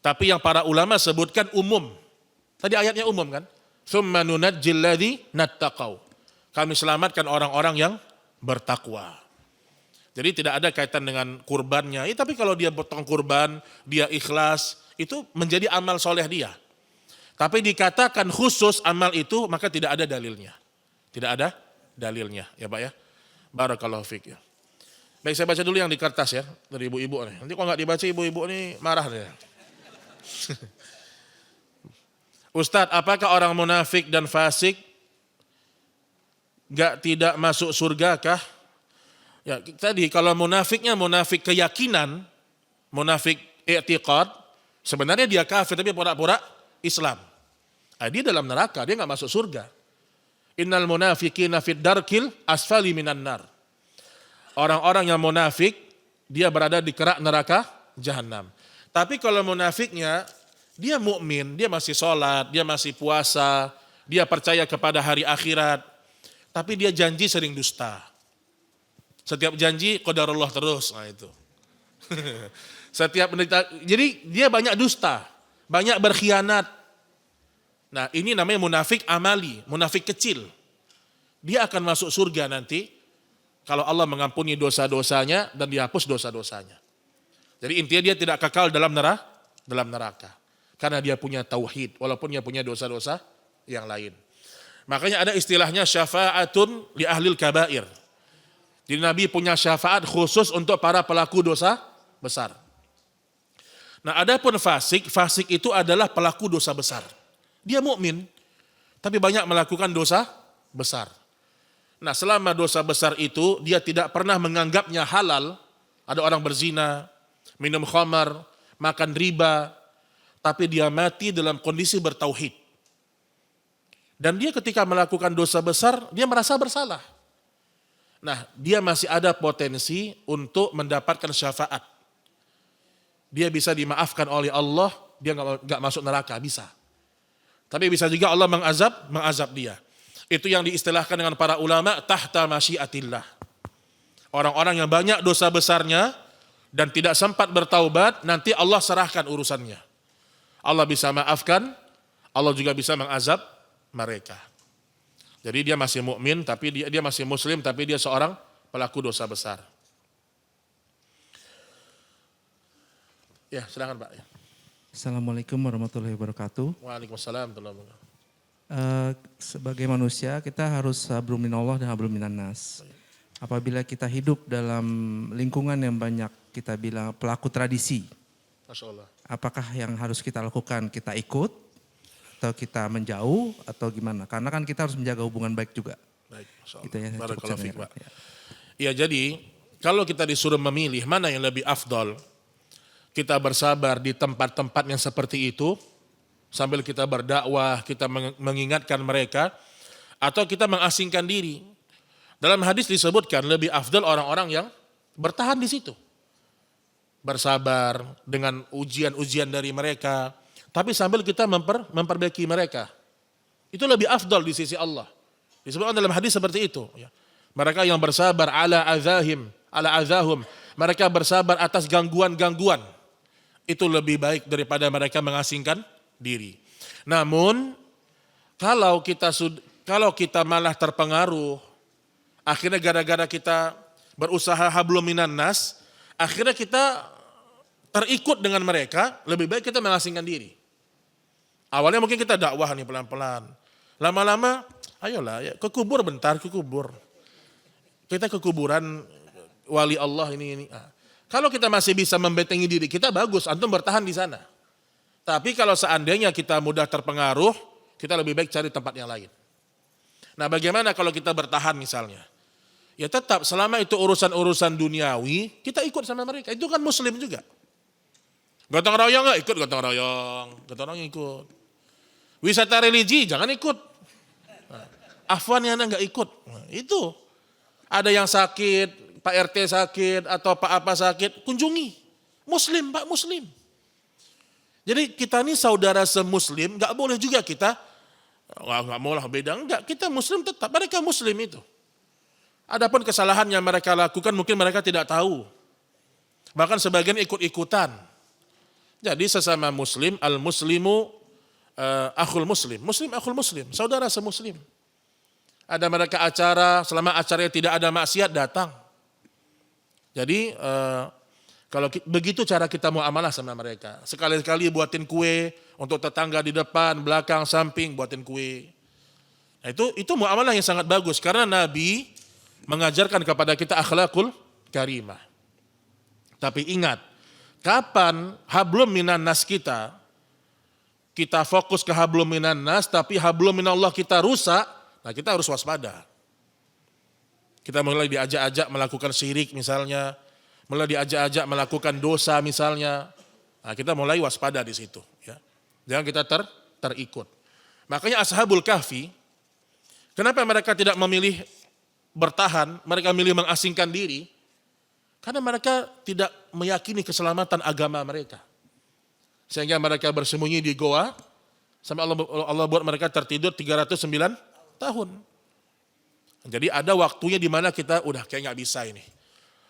[SPEAKER 2] Tapi yang para ulama sebutkan umum. Tadi ayatnya umum kan? Tsumma nunajjil ladzi nattaqau. Kami selamatkan orang-orang yang bertakwa. Jadi tidak ada kaitan dengan kurbannya. Tapi kalau dia potong kurban, dia ikhlas, itu menjadi amal soleh dia. Tapi dikatakan khusus amal itu, maka tidak ada dalilnya. Tidak ada dalilnya ya Pak ya. Barakallahu fiik ya. Baik, saya baca dulu yang di kertas ya dari ibu-ibu nih. Nanti kalau nggak dibaca ibu-ibu nih marah nih. Ustadz, apakah orang munafik dan fasik tidak masuk surga kah? Ya, tadi kalau munafiknya munafik keyakinan, munafik i'tiqad, sebenarnya dia kafir tapi pura-pura Islam. Dia dalam neraka, dia nggak masuk surga. Innal munafiqina fid darkil asfali minan nar. Orang-orang yang munafik, dia berada di kerak neraka jahanam. Tapi kalau munafiknya, dia mukmin, dia masih sholat, dia masih puasa, dia percaya kepada hari akhirat, tapi dia janji sering dusta. Setiap janji qadarullah terus, nah itu. Jadi dia banyak dusta, banyak berkhianat. Nah ini namanya munafik amali, munafik kecil. Dia akan masuk surga nanti, kalau Allah mengampuni dosa-dosanya dan dihapus dosa-dosanya. Jadi intinya dia tidak kekal dalam neraka. Karena dia punya tauhid, walaupun dia punya dosa-dosa yang lain. Makanya ada istilahnya syafa'atun li ahlil kabair. Jadi Nabi punya syafaat khusus untuk para pelaku dosa besar. Nah adapun fasik itu adalah pelaku dosa besar. Dia mukmin, tapi banyak melakukan dosa besar. Nah selama dosa besar itu dia tidak pernah menganggapnya halal. Ada orang berzina, minum khamar, makan riba, tapi dia mati dalam kondisi bertauhid. Dan dia ketika melakukan dosa besar, dia merasa bersalah. Nah dia masih ada potensi untuk mendapatkan syafaat. Dia bisa dimaafkan oleh Allah, dia nggak masuk neraka, bisa. Tapi bisa juga Allah mengazab dia. Itu yang diistilahkan dengan para ulama tahta masyiatillah. Orang-orang yang banyak dosa besarnya dan tidak sempat bertaubat, nanti Allah serahkan urusannya. Allah bisa maafkan, Allah juga bisa mengazab mereka. Jadi dia masih mukmin, tapi dia masih muslim, tapi dia seorang pelaku dosa besar. Ya, silakan Pak.
[SPEAKER 5] Assalamualaikum warahmatullahi wabarakatuh.
[SPEAKER 2] Waalaikumsalam warahmatullahi wabarakatuh.
[SPEAKER 5] Sebagai manusia kita harus hablum minallah dan hablum minannas. Apabila kita hidup dalam lingkungan yang banyak kita bilang pelaku tradisi,
[SPEAKER 2] Masya Allah.
[SPEAKER 5] apakah yang harus kita lakukan? Kita ikut atau kita menjauh atau gimana? Karena kan kita harus menjaga hubungan baik juga.
[SPEAKER 2] Baik, Masya Allah.
[SPEAKER 5] Gitu ya,
[SPEAKER 2] Barakallahu fiik, Pak.
[SPEAKER 5] ya.
[SPEAKER 2] Ya jadi kalau kita disuruh memilih mana yang lebih afdol, kita bersabar di tempat-tempat yang seperti itu, sambil kita berdakwah, kita mengingatkan mereka, atau kita mengasingkan diri. Dalam hadis disebutkan lebih afdal orang-orang yang bertahan di situ. Bersabar dengan ujian-ujian dari mereka, tapi sambil kita memperbaiki mereka. Itu lebih afdal di sisi Allah. Disebutkan dalam hadis seperti itu. Mereka yang bersabar ala azahum, mereka bersabar atas gangguan-gangguan. Itu lebih baik daripada mereka mengasingkan diri. Namun kalau kita malah terpengaruh, akhirnya gara-gara kita berusaha hablum minan nas, akhirnya kita terikut dengan mereka, lebih baik kita mengasingkan diri. Awalnya mungkin kita dakwah nih pelan-pelan. Lama-lama, ayolah ya, ke kubur bentar, ke kubur. Kita ke kuburan wali Allah ini. Kalau kita masih bisa membentengi diri kita, bagus, antum bertahan di sana. Tapi kalau seandainya kita mudah terpengaruh, kita lebih baik cari tempat yang lain. Nah bagaimana kalau kita bertahan misalnya? Ya tetap selama itu urusan-urusan duniawi, kita ikut sama mereka. Itu kan muslim juga. Gotong royong nggak ikut gotong royong ikut. Wisata religi jangan ikut. Afwan yang nggak ikut. Nah, itu ada yang sakit, Pak RT sakit atau Pak apa sakit, kunjungi. Muslim, Pak Muslim. Jadi kita ini saudara semuslim, nggak boleh juga kita nggak mau lah beda, enggak. Kita Muslim tetap, mereka Muslim itu. Adapun kesalahan yang mereka lakukan mungkin mereka tidak tahu. Bahkan sebagian ikut-ikutan. Jadi sesama Muslim, al-muslimu akhul muslim. Muslim akhul muslim, saudara semuslim. Ada mereka acara, selama acaranya tidak ada maksiat datang. Jadi kalau begitu cara kita muamalah sama mereka. Sekali-kali buatin kue untuk tetangga di depan, belakang, samping, buatin kue. Nah, itu muamalah yang sangat bagus karena Nabi mengajarkan kepada kita akhlakul karimah. Tapi ingat, kapan hablum minan nas kita fokus ke hablum minan nas tapi hablum minallah kita rusak, nah kita harus waspada. Kita mulai diajak-ajak melakukan syirik misalnya, mulai diajak-ajak melakukan dosa misalnya. Nah, kita mulai waspada di situ, ya. Jangan kita terikut. Makanya Ashabul Kahfi, kenapa mereka tidak memilih bertahan, mereka memilih mengasingkan diri? Karena mereka tidak meyakini keselamatan agama mereka. Sehingga mereka bersembunyi di goa, sampai Allah buat mereka tertidur 309 tahun. Jadi ada waktunya di mana kita udah kayak nggak bisa ini.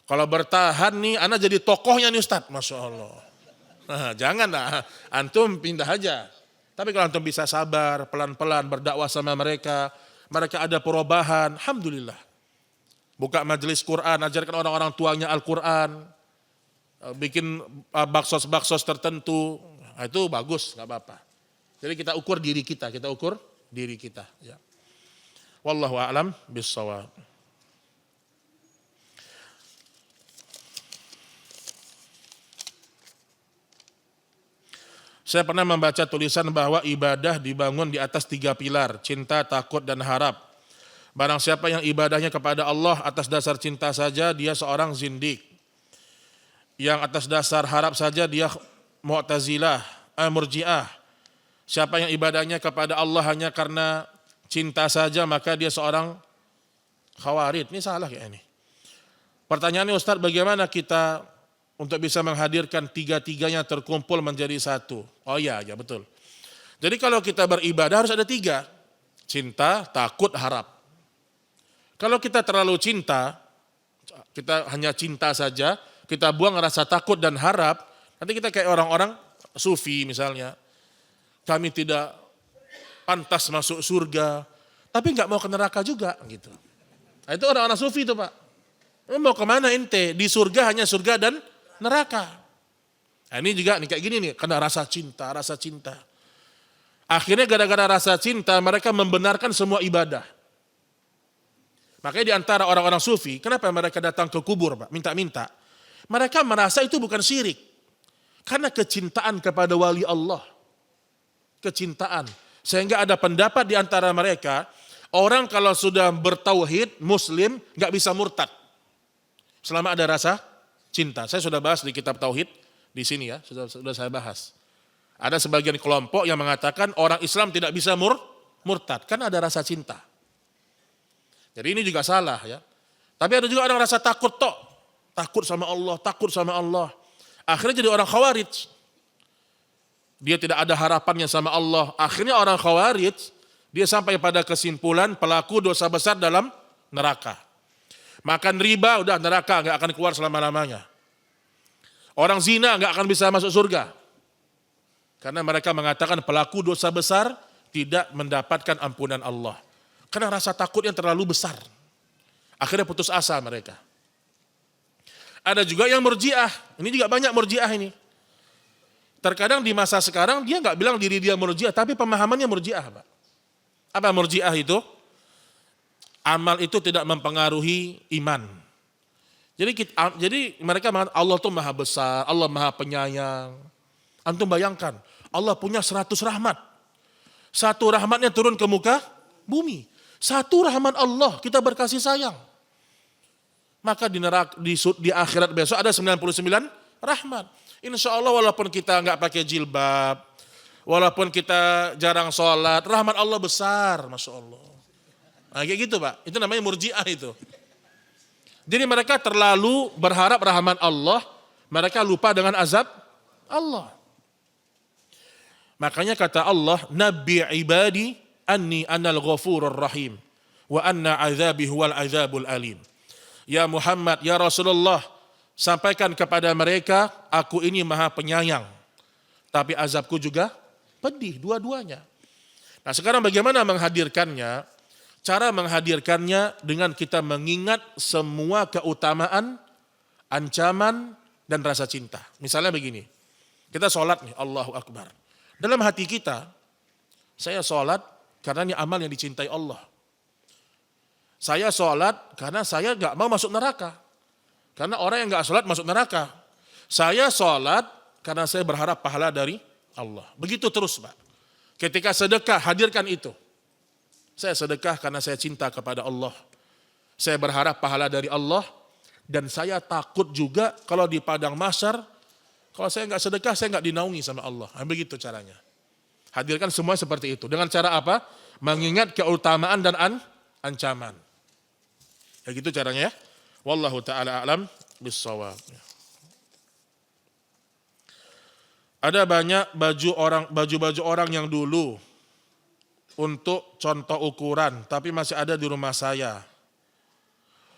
[SPEAKER 2] Kalau bertahan nih, anak jadi tokohnya nih Ustadz, Masya Allah. Nah, janganlah, antum pindah aja. Tapi kalau antum bisa sabar, pelan-pelan berdakwah sama mereka ada perubahan, alhamdulillah. Buka majelis Quran, ajarkan orang-orang tuanya Al-Quran, bikin baksos-baksos tertentu, nah, itu bagus, nggak apa-apa. Jadi kita ukur diri kita. Ya. Wallahu a'lam bissawab. Saya pernah membaca tulisan bahwa ibadah dibangun di atas 3 pilar, cinta, takut, dan harap. Barang siapa yang ibadahnya kepada Allah atas dasar cinta saja, dia seorang zindik. Yang atas dasar harap saja, dia Mu'tazilah, Murji'ah. Siapa yang ibadahnya kepada Allah hanya karena cinta saja, maka dia seorang Khawarij. Ini salah kayak ini. Pertanyaannya Ustadz, bagaimana kita untuk bisa menghadirkan 3-tiganya terkumpul menjadi satu? Oh iya, betul. Jadi kalau kita beribadah harus ada 3. Cinta, takut, harap. Kalau kita terlalu cinta, kita hanya cinta saja, kita buang rasa takut dan harap, nanti kita kayak orang-orang sufi misalnya. Kami tidak pantas masuk surga, tapi nggak mau ke neraka juga gitu. Nah, itu orang-orang sufi itu Pak. Mau kemana ente? Di surga hanya surga dan neraka. Nah, ini juga nih kayak gini nih, karena rasa cinta. Akhirnya gara-gara rasa cinta mereka membenarkan semua ibadah. Makanya di antara orang-orang sufi, kenapa mereka datang ke kubur Pak, minta-minta? Mereka merasa itu bukan syirik. Karena kecintaan kepada wali Allah. Kecintaan. Sehingga ada pendapat di antara mereka, orang kalau sudah bertauhid, muslim, gak bisa murtad. Selama ada rasa cinta. Saya sudah bahas di kitab tauhid di sini ya, sudah saya bahas. Ada sebagian kelompok yang mengatakan orang Islam tidak bisa murtad karena ada rasa cinta. Jadi ini juga salah ya. Tapi ada juga orang rasa takut takut sama Allah. Akhirnya jadi orang Khawarij. Dia tidak ada harapannya sama Allah. Akhirnya orang Khawarij, dia sampai pada kesimpulan pelaku dosa besar dalam neraka. Makan riba udah neraka, gak akan keluar selama-lamanya. Orang zina gak akan bisa masuk surga. Karena mereka mengatakan pelaku dosa besar tidak mendapatkan ampunan Allah. Karena rasa takutnya terlalu besar. Akhirnya putus asa mereka. Ada juga yang Murji'ah. Ini juga banyak Murji'ah ini. Terkadang di masa sekarang dia nggak bilang diri dia Murji'ah, tapi pemahamannya Murji'ah, Pak. Apa Murji'ah itu? Amal itu tidak mempengaruhi iman. Jadi mereka mengatakan Allah itu maha besar, Allah maha penyayang. Antum bayangkan, Allah punya 100 rahmat. Satu rahmatnya turun ke muka bumi. Satu rahmat Allah, kita berkasih sayang. Maka di akhirat besok ada 99 rahmat. Insya Allah walaupun kita nggak pakai jilbab, walaupun kita jarang sholat, rahmat Allah besar, Masya Allah. Nah, kayak gitu Pak, itu namanya Murji'ah itu. Jadi mereka terlalu berharap rahmat Allah, mereka lupa dengan azab Allah. Makanya kata Allah, Nabi ibadi anni anal ghafurur rahim, wa anna azabi huwal azabul alim. Ya Muhammad, ya Rasulullah, sampaikan kepada mereka, aku ini maha penyayang. Tapi azabku juga pedih, dua-duanya. Nah sekarang bagaimana menghadirkannya? Cara menghadirkannya dengan kita mengingat semua keutamaan, ancaman, dan rasa cinta. Misalnya begini, kita sholat nih, Allahu Akbar. Dalam hati kita, saya sholat Karena ini amal yang dicintai Allah. Saya sholat karena saya gak mau masuk neraka. Karena orang yang gak sholat masuk neraka. Saya sholat karena saya berharap pahala dari Allah. Begitu terus Pak. Ketika sedekah, hadirkan itu. Saya sedekah karena saya cinta kepada Allah. Saya berharap pahala dari Allah. Dan saya takut juga kalau di padang mahsyar, kalau saya nggak sedekah, saya nggak dinaungi sama Allah. Begitu caranya. Hadirkan semua seperti itu. Dengan cara apa? Mengingat keutamaan dan ancaman. Ya gitu caranya ya. Wallahu ta'ala a'lam bissawab. Ada banyak baju-baju orang yang dulu untuk contoh ukuran, tapi masih ada di rumah saya.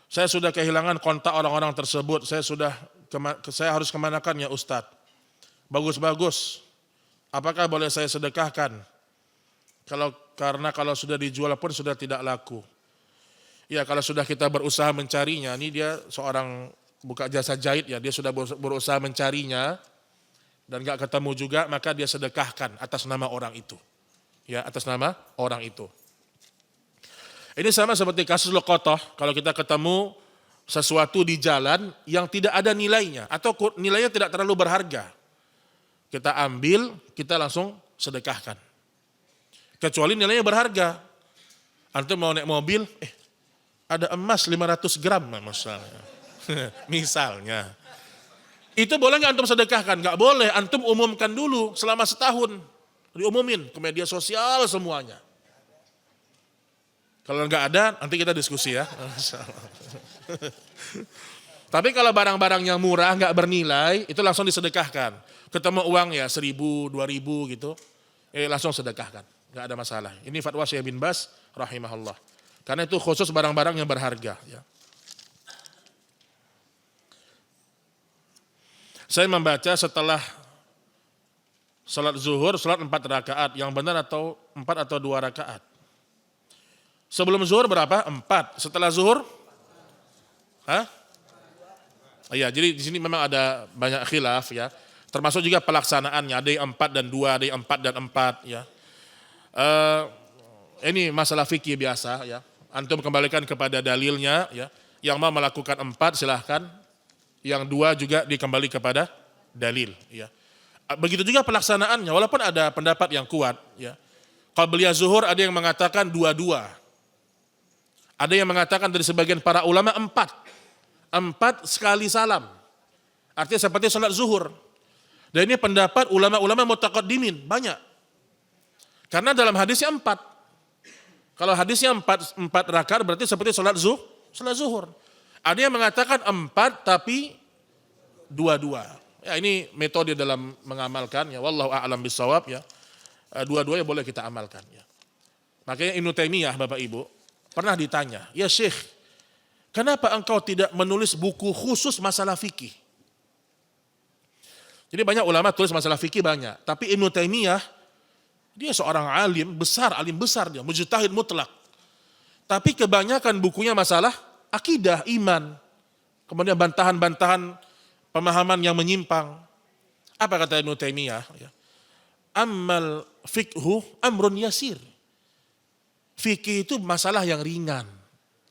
[SPEAKER 2] Saya sudah kehilangan kontak orang-orang tersebut. Saya harus kemanakan ya Ustadz? Bagus-bagus. Apakah boleh saya sedekahkan? Karena kalau sudah dijual pun sudah tidak laku. Ya kalau sudah kita berusaha mencarinya, ini dia seorang buka jasa jahit ya, dia sudah berusaha mencarinya dan gak ketemu juga, maka dia sedekahkan atas nama orang itu. Ya atas nama orang itu. Ini sama seperti kasus Luqatah, kalau kita ketemu sesuatu di jalan yang tidak ada nilainya atau nilainya tidak terlalu berharga. Kita ambil, kita langsung sedekahkan. Kecuali nilainya berharga. Antum mau naik mobil, ada emas 500 gram misalnya. Misalnya. Itu boleh nggak antum sedekahkan? Nggak boleh, antum umumkan dulu selama setahun. Diumumin ke media sosial semuanya. Kalau nggak ada, nanti kita diskusi ya. Tapi kalau barang-barang yang murah, nggak bernilai, itu langsung disedekahkan. Ketemu uang ya 1.000, 2.000 gitu, langsung sedekahkan. Nggak ada masalah. Ini fatwa Syekh bin Baz rahimahullah. Karena itu khusus barang-barang yang berharga. Ya. Saya membaca setelah salat zuhur, salat 4 rakaat. Yang benar atau 4 atau 2 rakaat? Sebelum zuhur berapa? 4. Setelah zuhur? Iya, jadi di sini memang ada banyak khilaf ya. Termasuk juga pelaksanaannya. Ada yang 4 dan 2, ada yang 4 dan 4 ya. Ini masalah fikih biasa ya. Antum kembalikan kepada dalilnya ya. Yang mau melakukan 4 silahkan. Yang 2 juga dikembali kepada dalil ya. Begitu juga pelaksanaannya, walaupun ada pendapat yang kuat ya. Qabliyah zuhur ada yang mengatakan 2-2. Ada yang mengatakan dari sebagian para ulama 4 sekali salam. Artinya seperti salat zuhur. Dan ini pendapat ulama-ulama mutaqaddimin, banyak. Karena dalam hadisnya 4. Kalau hadisnya 4 rakaat berarti seperti salat zuhur. Ada yang mengatakan 4 tapi 2-2. Ya ini metode dalam mengamalkan ya, wallahu a'lam bissawab ya. Dua-duanya boleh kita amalkan ya. Makanya Ibnu Taimiyah Bapak Ibu pernah ditanya, "Ya Syekh, kenapa engkau tidak menulis buku khusus masalah fikih?" Jadi banyak ulama tulis masalah fikih banyak, tapi Ibnu Taimiyah dia seorang alim besar dia, mujtahid mutlak. Tapi kebanyakan bukunya masalah akidah, iman. Kemudian bantahan-bantahan pemahaman yang menyimpang. Apa kata Ibnu Taimiyah? Ammal fikhu amrun yasir. Fikih itu masalah yang ringan.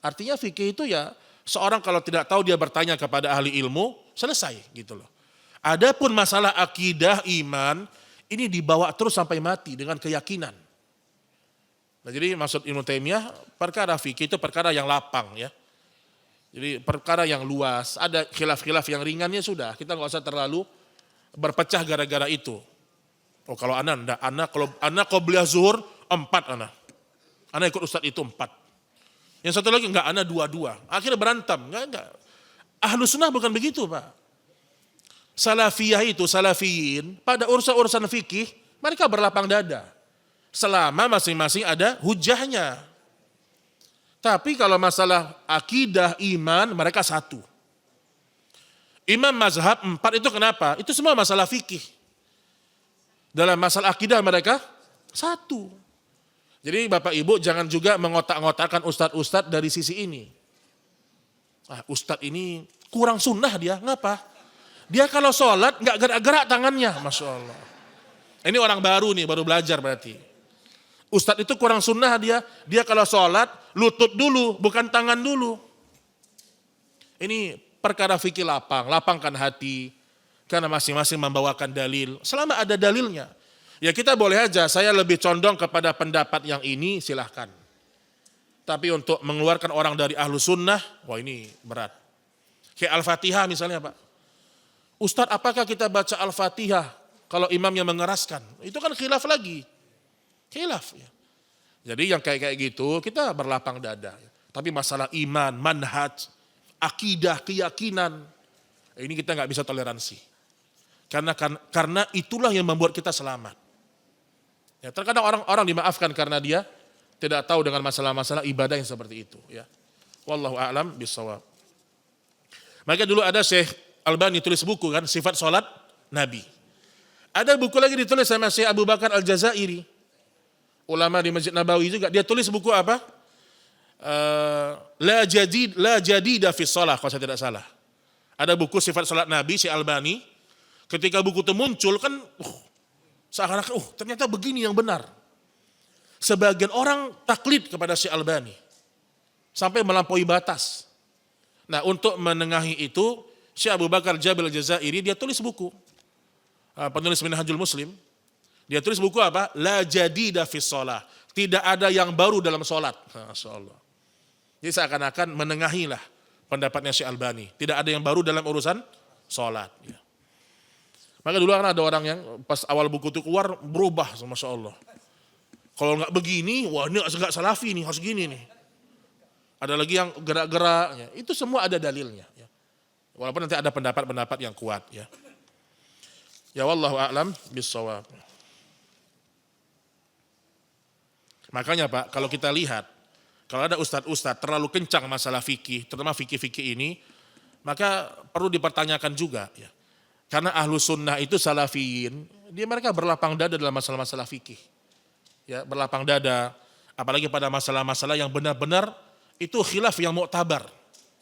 [SPEAKER 2] Artinya fikih itu ya seorang kalau tidak tahu dia bertanya kepada ahli ilmu, selesai gitu loh. Adapun masalah akidah, iman, ini dibawa terus sampai mati dengan keyakinan. Nah, jadi maksud Ibnu Taimiyah, perkara fikih itu perkara yang lapang ya. Jadi perkara yang luas, ada khilaf-khilaf yang ringannya sudah, kita nggak usah terlalu berpecah gara-gara itu. Oh kalau kalau anak qabliyah zuhur 4 anak. Anak ikut ustadz itu 4. Yang satu lagi enggak, anak 2-2. Akhirnya berantem. Enggak. Ahlus sunnah bukan begitu Pak. Salafiyah itu, salafiyin, pada urusan-urusan fikih, mereka berlapang dada. Selama masing-masing ada hujahnya. Tapi kalau masalah akidah, iman, mereka satu. Imam mazhab 4 itu kenapa? Itu semua masalah fikih. Dalam masalah akidah mereka satu. Jadi Bapak Ibu jangan juga mengotak-ngotakan ustadz-ustadz dari sisi ini. Ustadz ini kurang sunnah dia, ngapa? Dia kalau sholat nggak gerak-gerak tangannya, Masya Allah. Ini orang baru nih, baru belajar berarti. Ustadz itu kurang sunnah dia kalau sholat lutut dulu, bukan tangan dulu. Ini perkara fikih lapangkan hati, karena masing-masing membawakan dalil. Selama ada dalilnya, ya kita boleh aja, saya lebih condong kepada pendapat yang ini, silahkan. Tapi untuk mengeluarkan orang dari ahlu sunnah, wah ini berat. Kayak Al-Fatihah misalnya Pak. Ustadz apakah kita baca Al-Fatihah kalau imamnya mengeraskan? Itu kan khilaf lagi. Khilaf ya. Jadi yang kayak gitu kita berlapang dada. Tapi masalah iman, manhaj, akidah, keyakinan, ini kita nggak bisa toleransi. Karena itulah yang membuat kita selamat. Ya, terkadang orang dimaafkan karena dia tidak tahu dengan masalah-masalah ibadah yang seperti itu. Ya. Wallahu a'lam bishawab. Maka dulu ada Syekh Albani tulis buku kan, sifat sholat Nabi. Ada buku lagi ditulis sama Syekh Abu Bakar Al-Jazairi, ulama di Masjid Nabawi juga. Dia tulis buku apa? La jadida fi shalah, kalau saya tidak salah. Ada buku sifat sholat Nabi, Syekh Albani. Ketika buku itu muncul kan, seakan-akan, ternyata begini yang benar. Sebagian orang taklid kepada Syekh Albani sampai melampaui batas. Nah, untuk menengahi itu, Syekh Abu Bakar Jabil Al-Jazairi dia tulis buku. Penulis Minhajul Muslim. Dia tulis buku apa? La jadida fi shalah. Tidak ada yang baru dalam sholat. Masyaallah. Jadi seakan-akan menengahilah pendapatnya Syekh Albani. Tidak ada yang baru dalam urusan sholat. Ya. Maka dulu kan ada orang yang pas awal buku itu keluar berubah, Masya Allah. Kalau nggak begini, wah ini nggak salafi nih, harus gini nih. Ada lagi yang gerak-gerak, ya. Itu semua ada dalilnya. Ya. Walaupun nanti ada pendapat-pendapat yang kuat. Ya, ya wallahu a'lam bishawab. Makanya Pak, kalau kita lihat, kalau ada ustadz-ustadz terlalu kencang masalah fikih, terutama fikih-fikih ini, maka perlu dipertanyakan juga. Ya. Karena ahlu sunnah itu salafiyin, mereka berlapang dada dalam masalah-masalah fikih. Ya, berlapang dada, apalagi pada masalah-masalah yang benar-benar itu khilaf yang mu'tabar.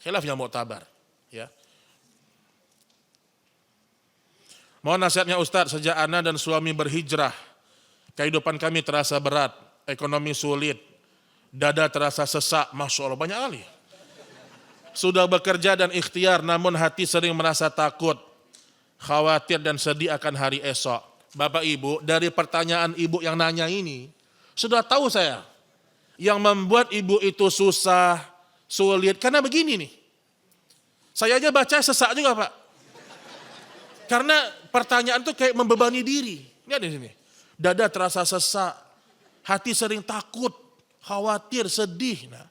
[SPEAKER 2] Khilaf yang mu'tabar. Ya. Mohon nasihatnya Ustadz, sejak ana dan suami berhijrah, kehidupan kami terasa berat, ekonomi sulit, dada terasa sesak, Masya Allah, banyak kali. Sudah bekerja dan ikhtiar, namun hati sering merasa takut, khawatir dan sedih akan hari esok. Bapak Ibu, dari pertanyaan Ibu yang nanya ini, sudah tahu saya, yang membuat Ibu itu susah, sulit, karena begini nih. Saya aja baca sesak juga Pak. Karena pertanyaan itu kayak membebani diri. Lihat di sini. Dada terasa sesak, hati sering takut, khawatir, sedih. Nah,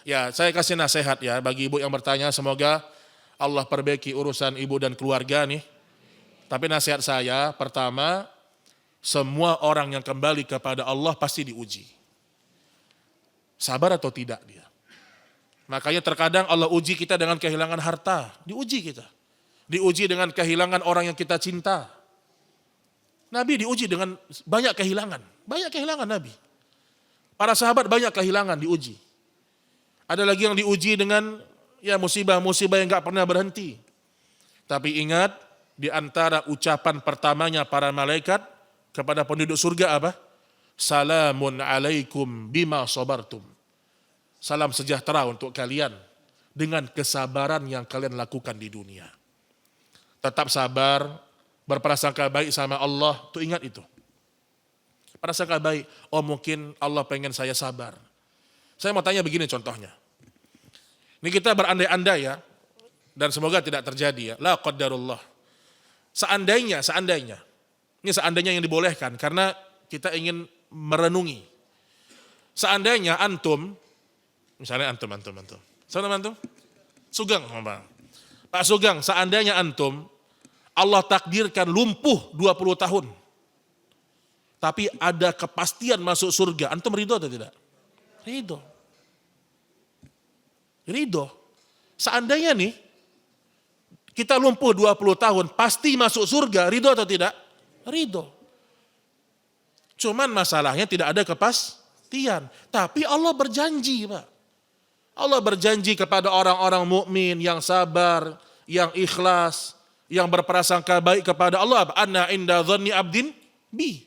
[SPEAKER 2] ya saya kasih nasihat ya bagi ibu yang bertanya, semoga Allah perbaiki urusan ibu dan keluarga nih. Tapi nasihat saya, pertama, semua orang yang kembali kepada Allah pasti diuji. Sabar atau tidak dia. Makanya terkadang Allah uji kita dengan kehilangan harta, diuji kita. Diuji dengan kehilangan orang yang kita cinta. Nabi diuji dengan banyak kehilangan Nabi. Para sahabat banyak kehilangan diuji. Ada lagi yang diuji dengan ya musibah-musibah yang gak pernah berhenti. Tapi ingat, di antara ucapan pertamanya para malaikat kepada penduduk surga apa? Salamun alaikum bima sabartum. Salam sejahtera untuk kalian dengan kesabaran yang kalian lakukan di dunia. Tetap sabar, berprasangka baik sama Allah, tuh ingat itu. Prasangka baik, oh mungkin Allah pengen saya sabar. Saya mau tanya begini contohnya. Ini kita berandai-andai ya, dan semoga tidak terjadi ya. La qaddarullah. Seandainya, ini seandainya yang dibolehkan, karena kita ingin merenungi. Seandainya antum, misalnya antum. Siapa antum? Sugeng, Pak Sugeng, seandainya antum, Allah takdirkan lumpuh 20 tahun. Tapi ada kepastian masuk surga. Antum ridho atau tidak? Ridho. Seandainya nih, kita lumpuh 20 tahun, pasti masuk surga, ridho atau tidak? Ridho. Cuman masalahnya tidak ada kepastian. Tapi Allah berjanji Pak. Allah berjanji kepada orang-orang mukmin yang sabar, yang ikhlas, yang berprasangka baik kepada Allah. Anna inda dhanni abdin bi.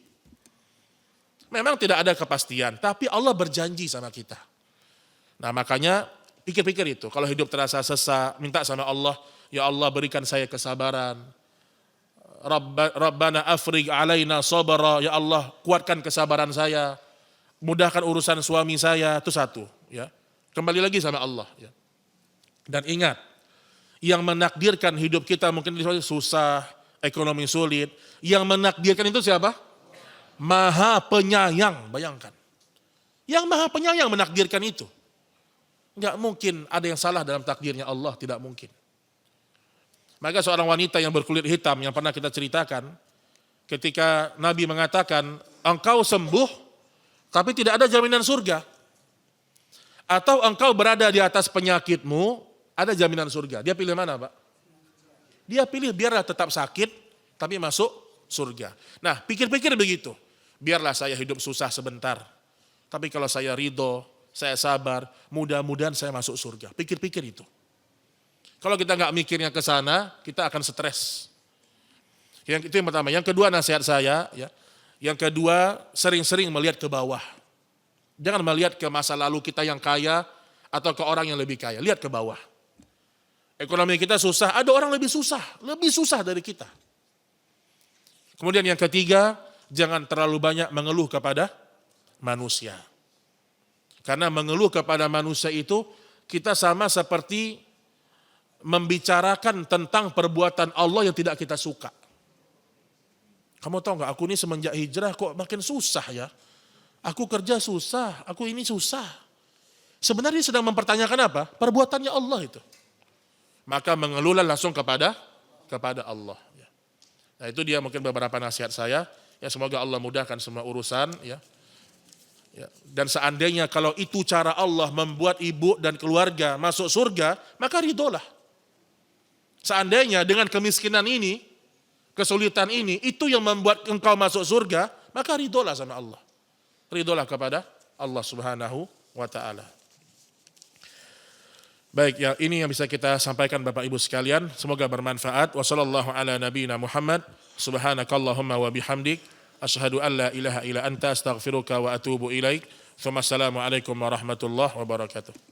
[SPEAKER 2] Memang tidak ada kepastian, tapi Allah berjanji sama kita. Nah makanya pikir-pikir itu, kalau hidup terasa sesak, minta sama Allah, ya Allah berikan saya kesabaran. Rabbana afrigh alaina sabra, ya Allah kuatkan kesabaran saya. Mudahkan urusan suami saya, itu satu. Ya. Kembali lagi sama Allah. Ya. Dan ingat, yang menakdirkan hidup kita mungkin susah, ekonomi sulit. Yang menakdirkan itu siapa? Maha Penyayang, bayangkan. Yang Maha Penyayang menakdirkan itu. Enggak mungkin ada yang salah dalam takdirnya Allah, tidak mungkin. Maka seorang wanita yang berkulit hitam yang pernah kita ceritakan, ketika Nabi mengatakan, engkau sembuh, tapi tidak ada jaminan surga. Atau engkau berada di atas penyakitmu, ada jaminan surga. Dia pilih mana, Pak? Dia pilih biarlah tetap sakit, tapi masuk surga. Nah, pikir-pikir begitu. Biarlah saya hidup susah sebentar. Tapi kalau saya ridho, saya sabar, mudah-mudahan saya masuk surga. Pikir-pikir itu. Kalau kita nggak mikirnya ke sana, kita akan stres. Itu yang pertama. Yang kedua nasihat saya, ya. Yang kedua sering-sering melihat ke bawah. Jangan melihat ke masa lalu kita yang kaya atau ke orang yang lebih kaya. Lihat ke bawah. Ekonomi kita susah, ada orang lebih susah dari kita. Kemudian yang ketiga, jangan terlalu banyak mengeluh kepada manusia. Karena mengeluh kepada manusia itu kita sama seperti membicarakan tentang perbuatan Allah yang tidak kita suka. Kamu tahu nggak, aku ini semenjak hijrah kok makin susah ya. Aku kerja susah, aku ini susah. Sebenarnya sedang mempertanyakan apa? Perbuatannya Allah itu. Maka mengeluhlah langsung kepada Allah. Nah itu dia mungkin beberapa nasihat saya. Ya semoga Allah mudahkan semua urusan. Ya. Dan seandainya kalau itu cara Allah membuat ibu dan keluarga masuk surga, maka ridholah. Seandainya dengan kemiskinan ini, kesulitan ini, itu yang membuat engkau masuk surga, maka ridholah sama Allah. Ridholah kepada Allah Subhanahu wa ta'ala. Baik, ya ini yang bisa kita sampaikan Bapak Ibu sekalian. Semoga bermanfaat. Wassallallahu ala nabiyina Muhammad. Subhanakallahumma wa bihamdik. Asyhadu an la ilaha illa anta astaghfiruka wa atubu ilaik. Assalamualaikum warahmatullahi wabarakatuh.